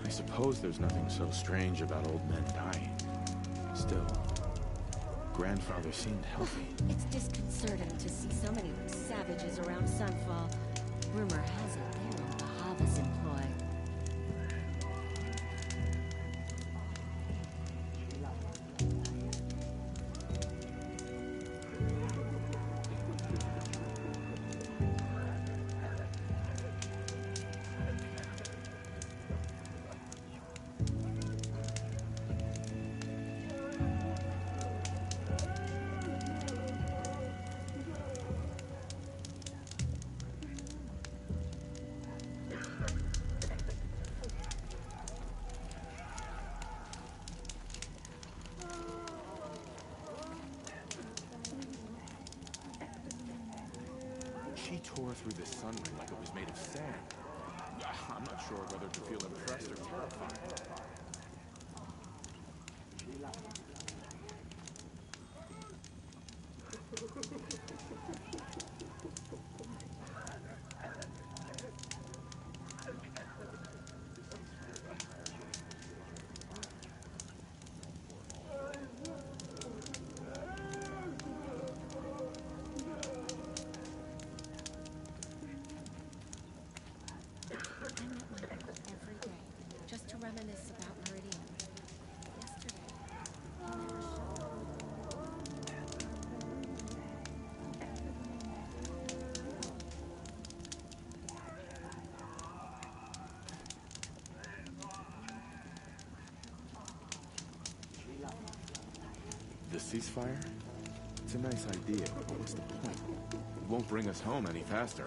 I suppose there's nothing so strange about old men dying. Still, grandfather seemed healthy. It's disconcerting to see so many savages around Sunfall. Rumor has it they're in Bahava's employ. She tore through the sun ring like it was made of sand. I'm not sure whether to feel impressed or terrified. Every day, just to reminisce about Meridian. Yesterday, he never showed. The ceasefire? It's a nice idea, but what's the point? It won't bring us home any faster.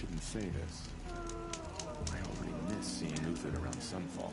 shouldn't say this. I already miss seeing Uthid around Sunfall.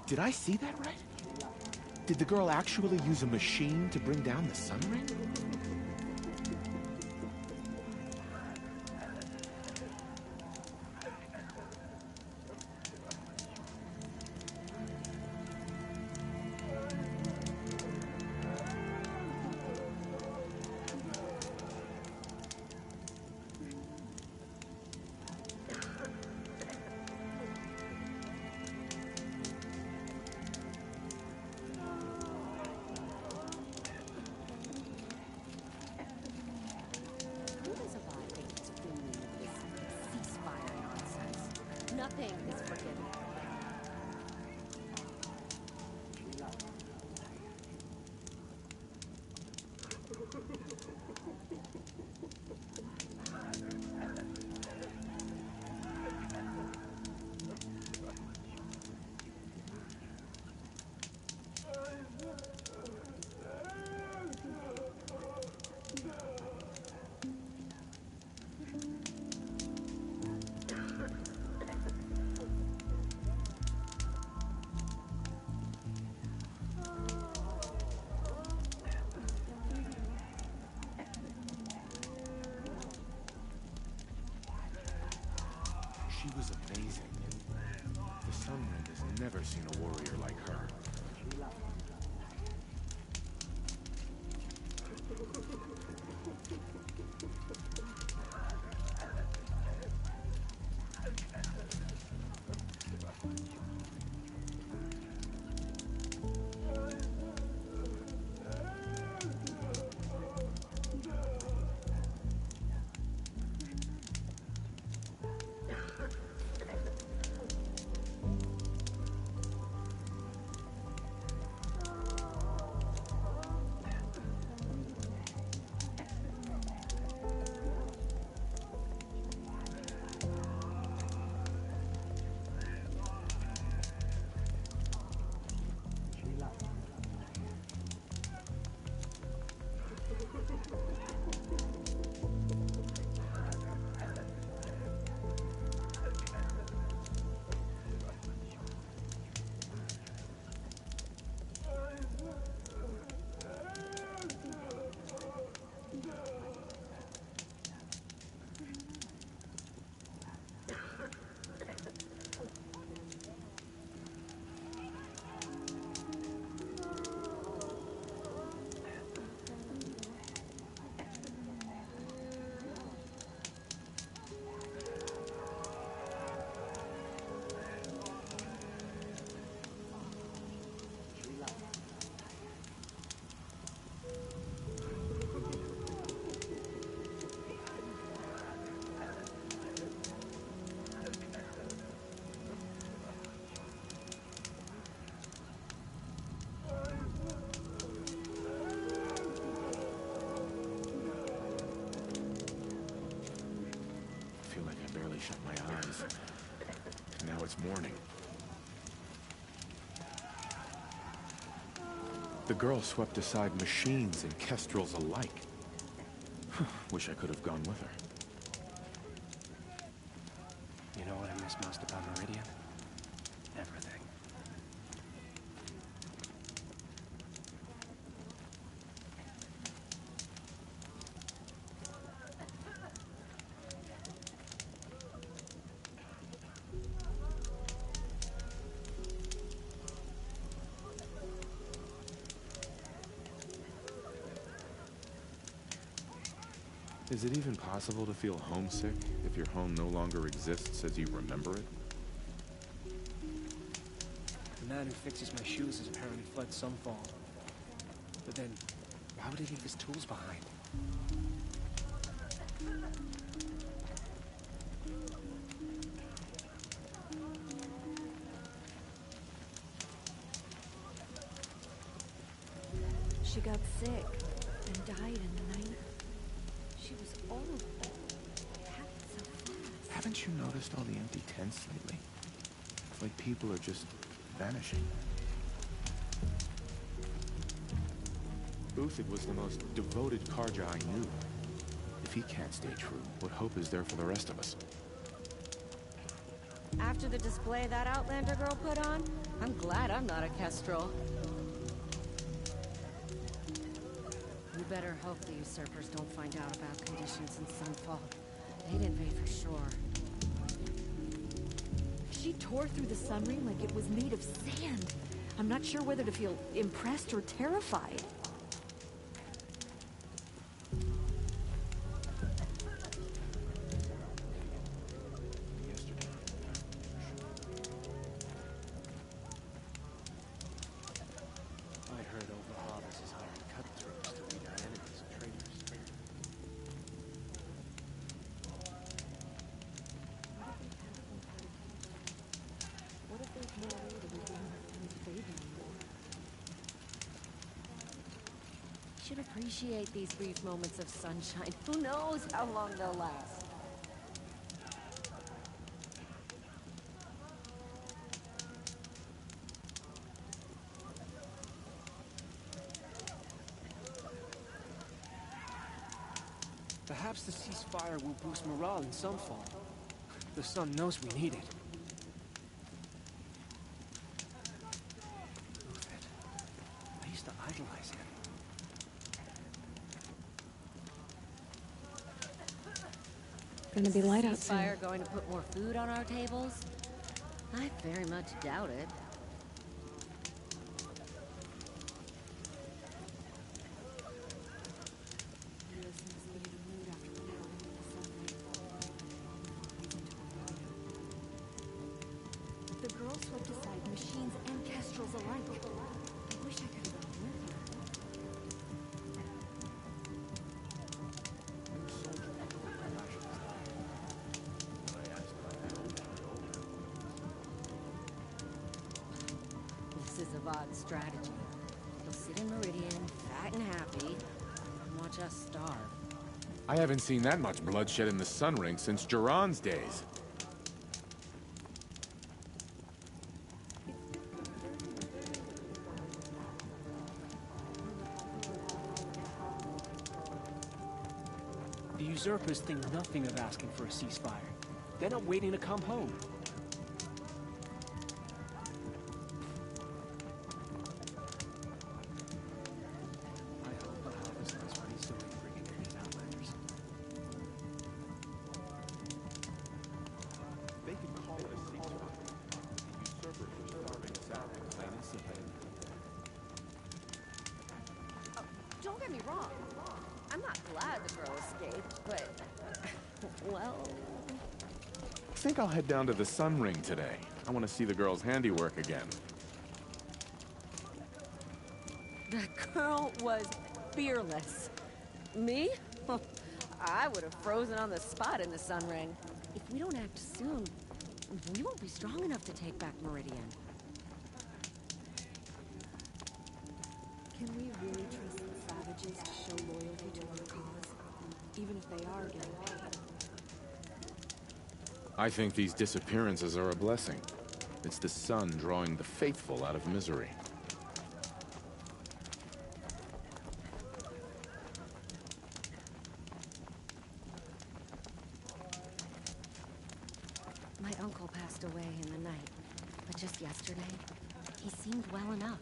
Did I see that right? Did the girl actually use a machine to bring down the Sun Ring? Nothing is forgiven. She was amazing. The Sun Ring has never seen a warrior like her. finally shut my eyes. Now it's morning. The girl swept aside machines and kestrels alike. Wish I could have gone with her. You know what I miss most about Meridian? Everything. Is it even possible to feel homesick if your home no longer exists as you remember it? The man who fixes my shoes has apparently fled Sunfall. But then, why would he leave his tools behind? She got sick and died in the night. She was old. It happened so fast. Haven't you noticed all the empty tents lately? It's like people are just vanishing. Uthid was the most devoted Karja I knew. If he can't stay true, what hope is there for the rest of us? After the display that Outlander girl put on, I'm glad I'm not a kestrel. We better hope the usurpers don't find out about conditions in Sunfall. They'd invade for sure. She tore through the sun ring like it was made of sand. I'm not sure whether to feel impressed or terrified. I heard Overharvest is hiring cutthroats to lead our enemies and traitors. What if there's no way to regain her favor anymore? Should appreciate these brief moments of sunshine. Who knows how long they'll last? Perhaps the ceasefire will boost morale in Sunfall. The sun knows we need it. Uthid. I used to idolize him. Gonna be light out soon. Fire going to put more food on our tables? I very much doubt it. The girl swept aside machines and kestrels alike. I wish I could have gone with her. This is Avad's strategy. He'll sit in Meridian, fat and happy, and watch us starve. I haven't seen that much bloodshed in the Sun Ring since Jiran's days. The usurpers think nothing of asking for a ceasefire. They're not waiting to come home. I hope Overharvest knows what he's doing, bringing in his Outlanders. They can call it a ceasefire. The usurpers are starving us out, plain and simple. Don't get me wrong. I'm not glad the girl escaped, but... well... I think I'll head down to the Sun Ring today. I want to see the girl's handiwork again. That girl was fearless. Me? I would have frozen on the spot in the Sun Ring. If we don't act soon, we won't be strong enough to take back Meridian. Can we really trust the savages to show loyalty to our cause? Even if they are getting paid? I think these disappearances are a blessing. It's the sun drawing the faithful out of misery. My uncle passed away in the night, but just yesterday, he seemed well enough.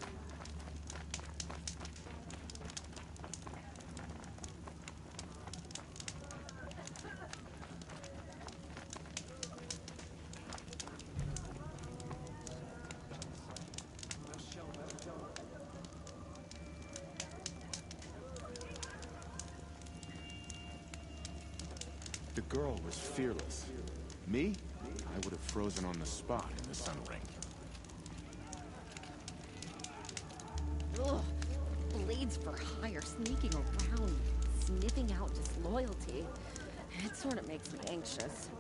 The girl was fearless. Me? I would have frozen on the spot in the sun ring. Ugh. Blades for hire, sneaking around, sniffing out disloyalty. It sort of makes me anxious.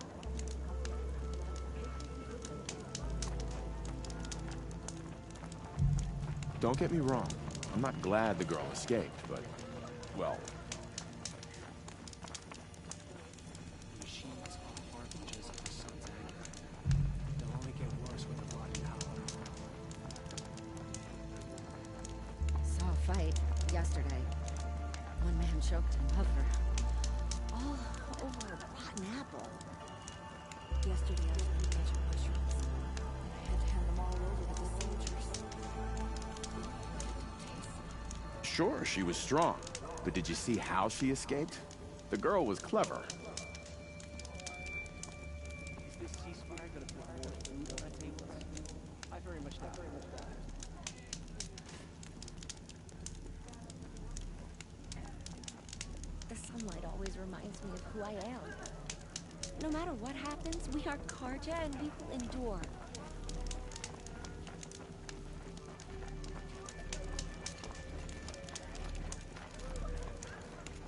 Don't get me wrong. I'm not glad the girl escaped, but, well, Machines are harbingers of the sun's anger. They'll only get worse with a lot of power. Saw a fight yesterday. One man choked another. All over a rotten apple. Yesterday I was on a bunch of mushrooms. And I had to hand them all over to the soldiers. sure, she was strong. But did you see how she escaped? The girl was clever. Is this ceasefire gonna put more food on our tables? I very much doubt it. The sunlight always reminds me of who I am. No matter what happens, we are Carja and we will endure.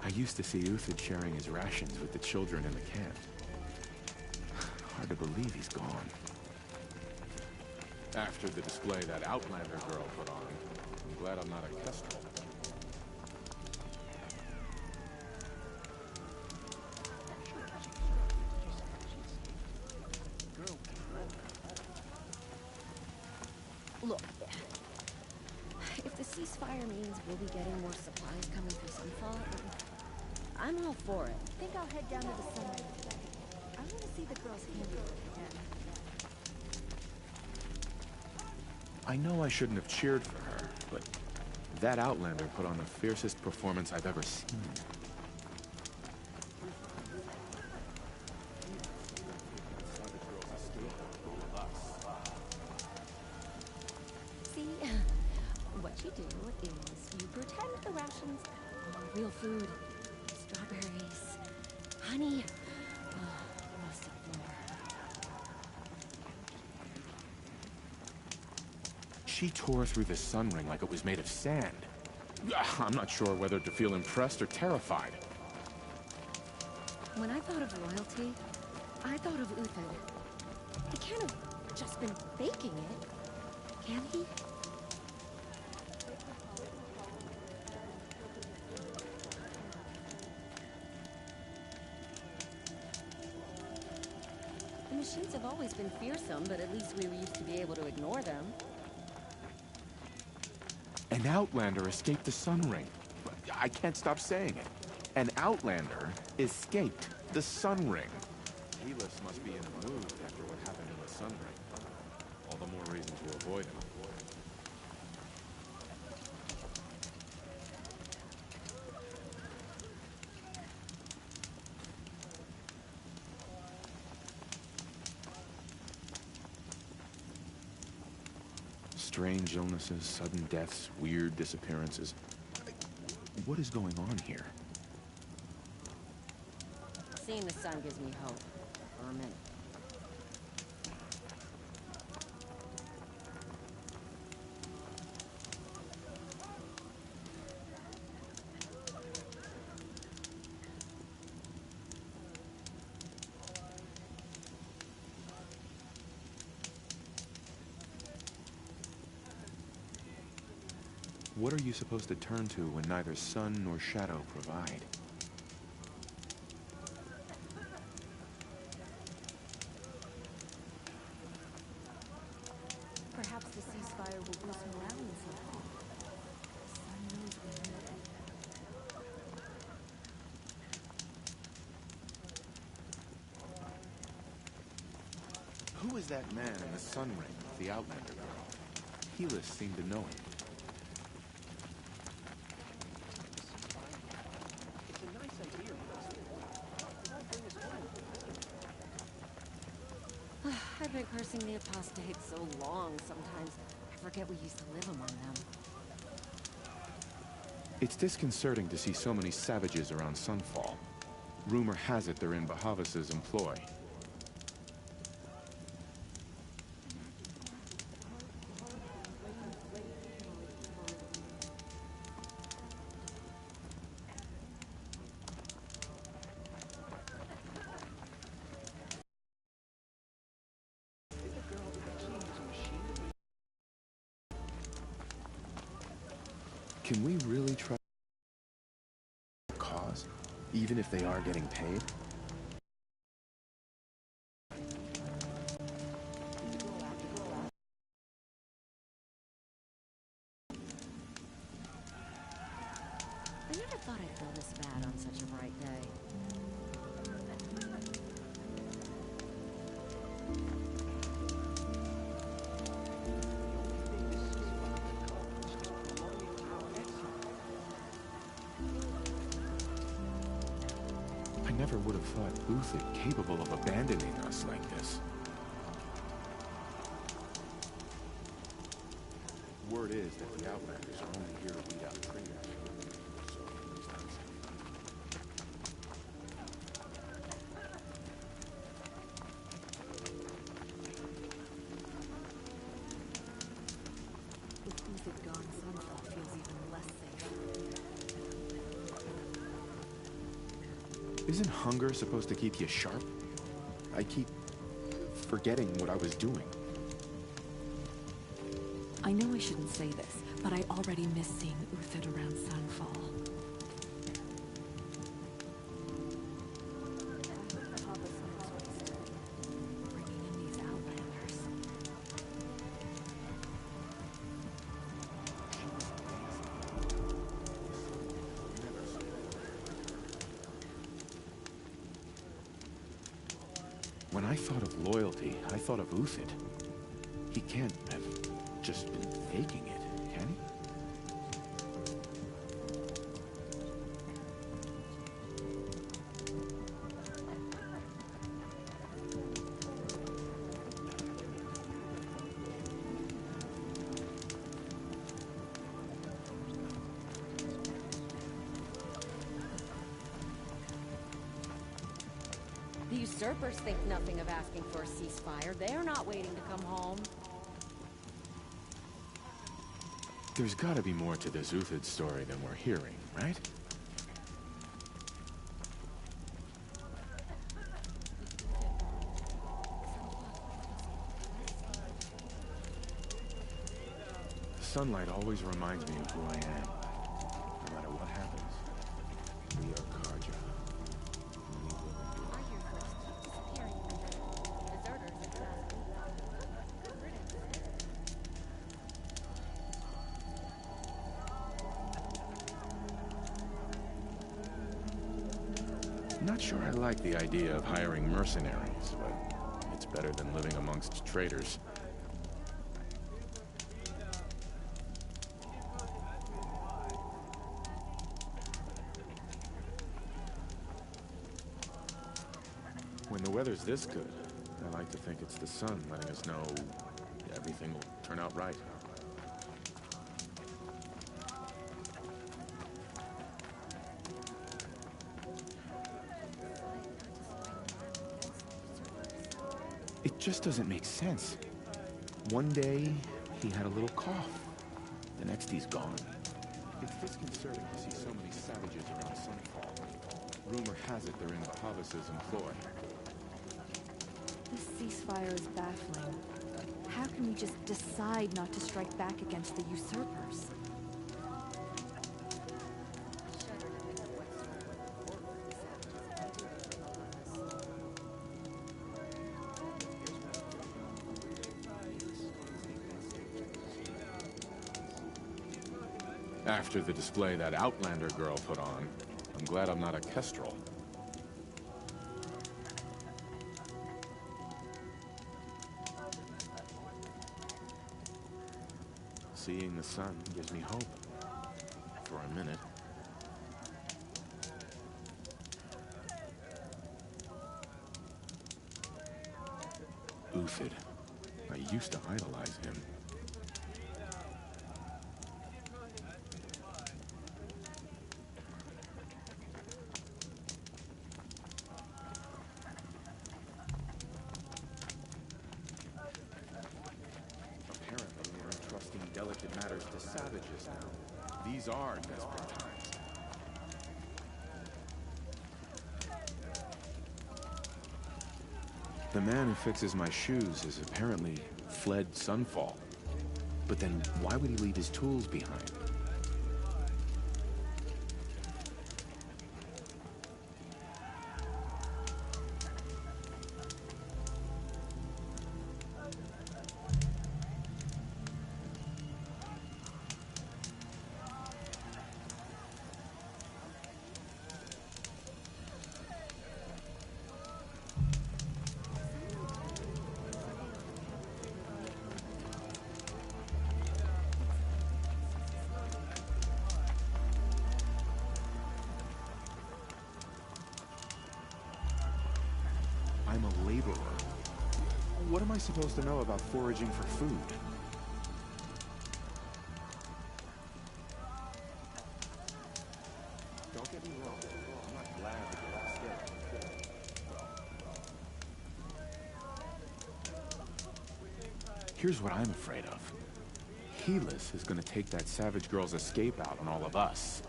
I used to see Uthid sharing his rations with the children in the camp. Hard to believe he's gone. After the display that Outlander girl put on, I'm glad I'm not a Kestrel. Look, if the ceasefire means we'll be getting more supplies coming through Sunfall, I'm all for it. I think I'll head down to the sunlight today. I want to see the girl's handiwork again. I know I shouldn't have cheered for her, but that Outlander put on the fiercest performance I've ever seen. See, what you do is you pretend the rations are real food. Strawberries, honey, rustic floor. She tore through the sun ring like it was made of sand. I'm not sure whether to feel impressed or terrified. When I thought of royalty, I thought of Uthid. He can't have just been faking it, can he? The machines have always been fearsome, but at least we used to be able to ignore them. An Outlander escaped the sun ring. I can't stop saying it. An Outlander escaped the sun ring. Helis must be in a mood after what happened in the sun ring. All the more reason to avoid him. Strange illnesses, sudden deaths, weird disappearances. What is going on here? Seeing the sun gives me hope. For a minute. What are you supposed to turn to when neither sun nor shadow provide? Who is that man in the Sun Ring with the Outlander girl? Helis seemed to know him. It's a nice idea, but I'll bring us home. I've been cursing the apostates so long, sometimes I forget we used to live among them. It's disconcerting to see so many savages around Sunfall. Rumor has it they're in Bahavas' employ. Can we really try a cause, even if they are getting paid? I never thought I'd feel this bad on such a bright day. I never would have thought Uthid capable of abandoning us like this. Word is that the Outlanders are only here to weed out traitors. So, With Uthid gone, Sunfall feels even less safe. isn't hunger supposed to keep you sharp? I keep forgetting what I was doing. I know I shouldn't say this, but I already miss seeing Uthid around Sunfall. Bringing in these Outlanders. When I thought of loyalty, I thought of Uthid. He can't have just been faking it, can he? The usurpers think nothing of asking for a ceasefire. They're not waiting to come home. There's gotta be more to this Uthid story than we're hearing, right? Sunlight always reminds me of who I am. No matter what happens, we are Karja. Not sure I like the idea of hiring mercenaries, but it's better than living amongst traitors. When the weather's this good, I like to think it's the sun letting us know everything will turn out right. It just doesn't make sense. One day, he had a little cough. The next, he's gone. It's disconcerting to see so many savages around Sunfall. Rumor has it they're in Bahavas' employ. This ceasefire is baffling. How can we just decide not to strike back against the usurpers? After the display that Outlander girl put on, I'm glad I'm not a Kestrel. Seeing the sun gives me hope. For a minute. Uthid. I used to idolize him. Apparently, we're entrusting delicate matters to savages now. These are desperate times. The man who fixes my shoes has apparently fled Sunfall. But then why would he leave his tools behind? I'm a laborer. What am I supposed to know about foraging for food? Don't get me wrong. I'm not glad to get upset. Here's what I'm afraid of. Helis is gonna take that savage girl's escape out on all of us.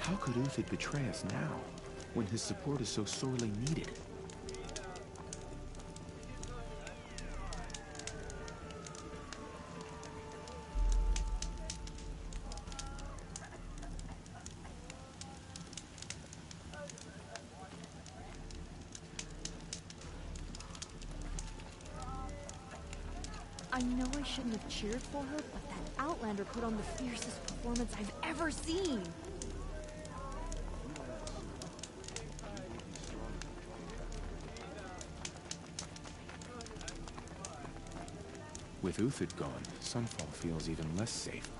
How could Uthid betray us now, when his support is so sorely needed? I know I shouldn't have cheered for her, but that Outlander put on the fiercest performance I've ever seen. With Uthid gone, Sunfall feels even less safe.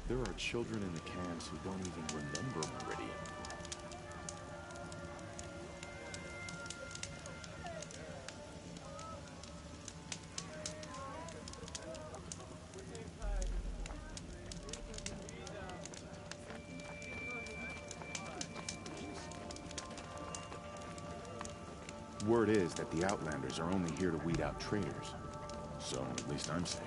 There are children in the camps who don't even remember Meridian. Word is that the Outlanders are only here to weed out traitors. So, at least I'm safe.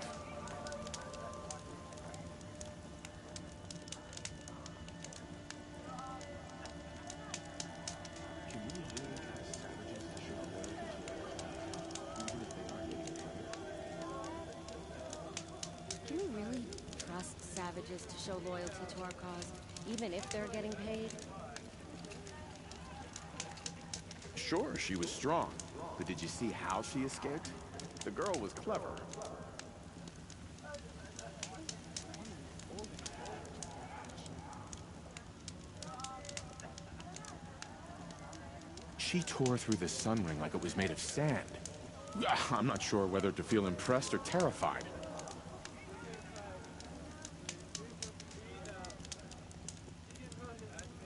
Can we really trust savages to show loyalty to our cause, even if they aren't getting paid? Can we really trust savages to show loyalty to our cause, even if they're getting paid? Sure, she was strong, but did you see how she escaped? The girl was clever. She tore through the sun ring like it was made of sand. I'm not sure whether to feel impressed or terrified.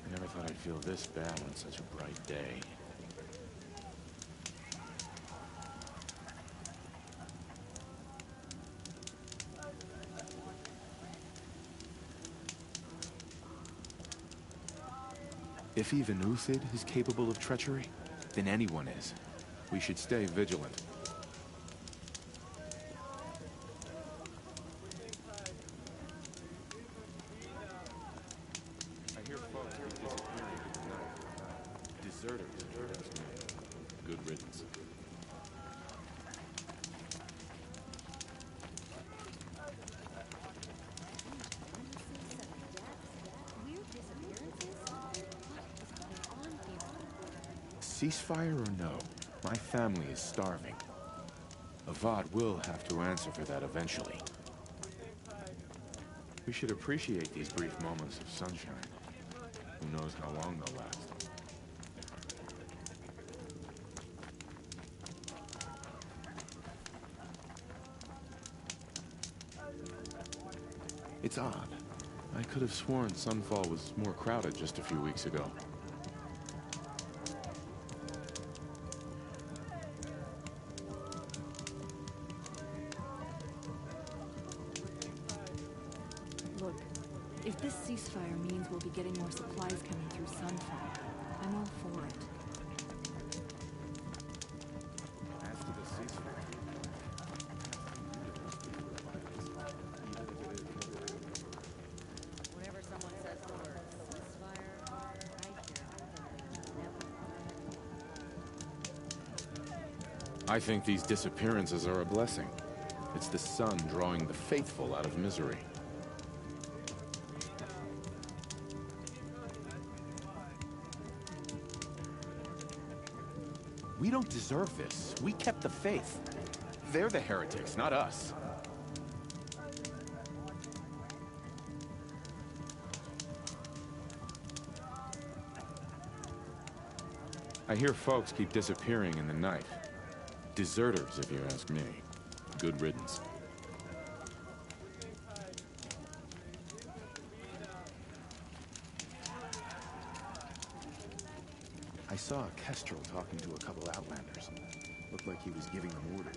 I never thought I'd feel this bad on such a bright day. If even Uthid is capable of treachery, then anyone is. We should stay vigilant. I hear folks are disappearing in the night. Deserters. Good riddance. Ceasefire or no, my family is starving. Avad will have to answer for that eventually. We should appreciate these brief moments of sunshine. Who knows how long they'll last. It's odd. I could have sworn Sunfall was more crowded just a few weeks ago. Look, if this ceasefire means we'll be getting more supplies coming through Sunfall, I'm all for it. As to the ceasefire... Whenever someone says the word ceasefire, I hear I think these disappearances are a blessing. It's the sun drawing the faithful out of misery. We don't deserve this. We kept the faith. They're the heretics, not us. I hear folks keep disappearing in the night. Deserters, if you ask me. Good riddance. I saw a Kestrel talking to a couple Outlanders. Looked like he was giving them orders.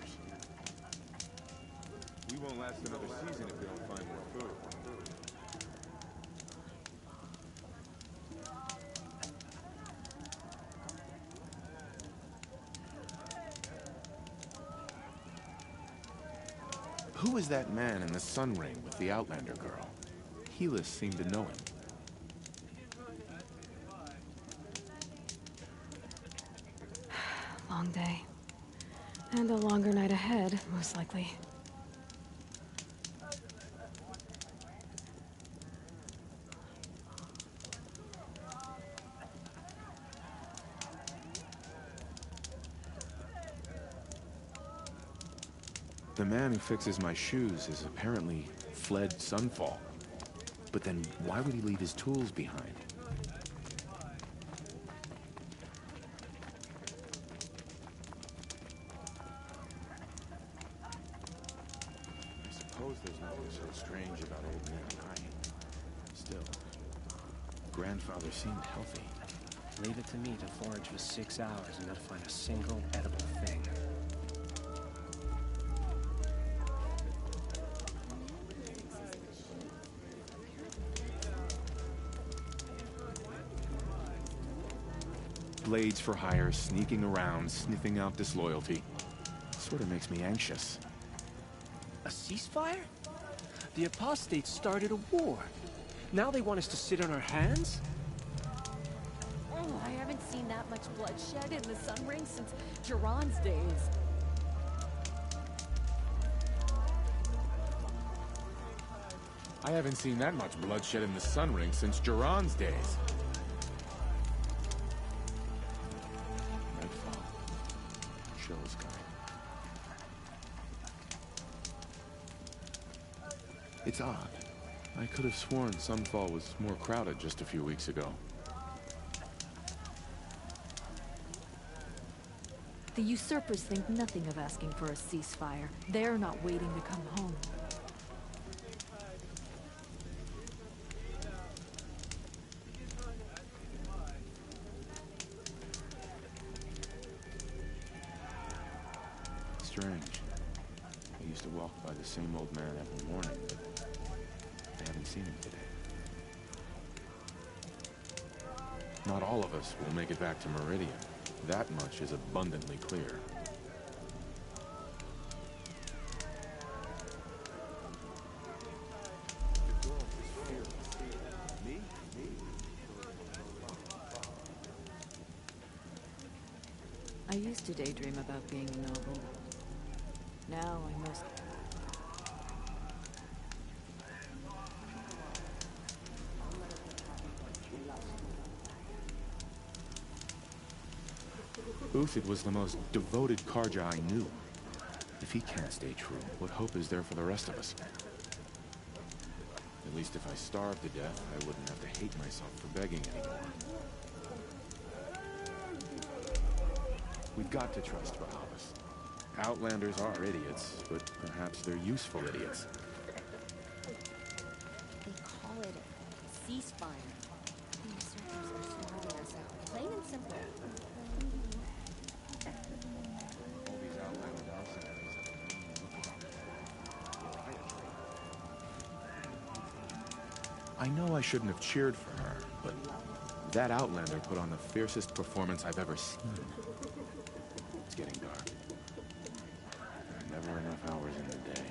We won't last another season if we don't find more food. Who is that man in the Sun Ring with the Outlander girl? Helis seemed to know him. Long day. And a longer night ahead, most likely. The man who fixes my shoes has apparently fled Sunfall. But then why would he leave his tools behind? I suppose there's nothing so strange about old man dying. Still, grandfather seemed healthy. Leave it to me to forage for 6 hours and not find a single edible thing. Blades for hire, sneaking around, sniffing out disloyalty. Sort of makes me anxious. A ceasefire? The apostates started a war. Now they want us to sit on our hands? Oh, I haven't seen that much bloodshed in the Sun Ring since Jiran's days. I haven't seen that much bloodshed in the Sun Ring since Jiran's days. Nightfall. Chill sky. It's odd. I could have sworn Sunfall was more crowded just a few weeks ago. The usurpers think nothing of asking for a ceasefire. They're not waiting to come home. Strange. I used to walk by the same old man every morning, but I haven't seen him today. Not all of us will make it back to Meridian. That much is abundantly clear. I used to daydream about being a noble. Now I must... Uthid was the most devoted Karja I knew. If he can't stay true, what hope is there for the rest of us? At least if I starved to death, I wouldn't have to hate myself for begging anymore. We've got to trust Bahavas. Outlanders are idiots, but perhaps they're useful idiots. They call it a ceasefire. The usurpers are starving us out, plain and simple. All these Outlander mercenaries have a mean look about them. I know I shouldn't have cheered for her, but that Outlander put on the fiercest performance I've ever seen. It's getting dark. There are never enough hours in the day.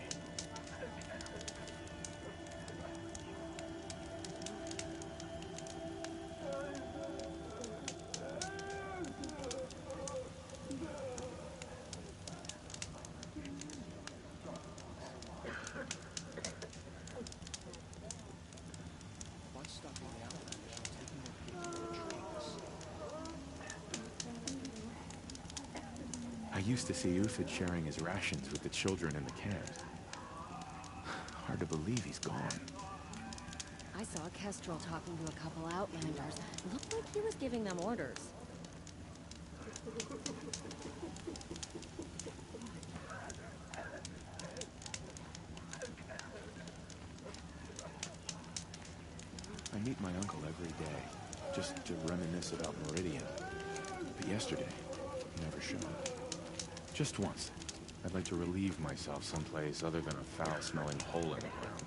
I used to see Uthid sharing his rations with the children in the camp. Hard to believe he's gone. I saw Kestrel talking to a couple Outlanders. Looked like he was giving them orders. I meet my uncle every day, just to reminisce about Meridian. But yesterday, he never showed up. Just once. I'd like to relieve myself someplace other than a foul-smelling hole in the ground.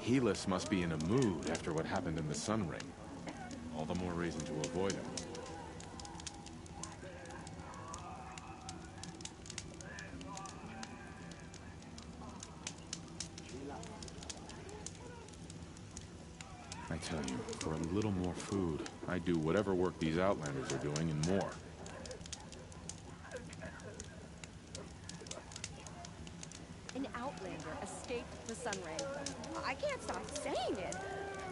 Helis must be in a mood after what happened in the Sun Ring. All the more reason to avoid him. I tell you, for a little more food, I'd do whatever work these Outlanders are doing and more. An Outlander escaped the Sun Ring. I can't stop saying it.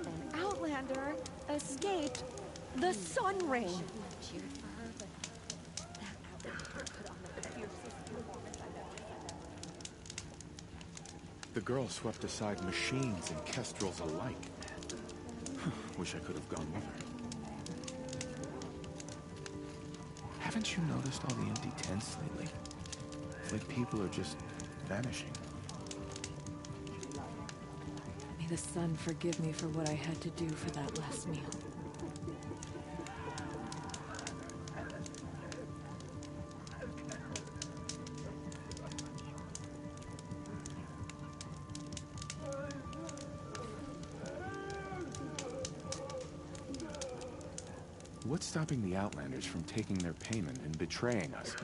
An Outlander escaped the Sun Ring. Cheered for her, but that Outlander put on the fiercest performance I've ever seen. The girl swept aside machines and kestrels alike. Wish I could have gone with her. Haven't you noticed all the empty tents lately? It's like people are just vanishing. May the sun forgive me for what I had to do for that last meal. What's stopping the Outlanders from taking their payment and betraying us?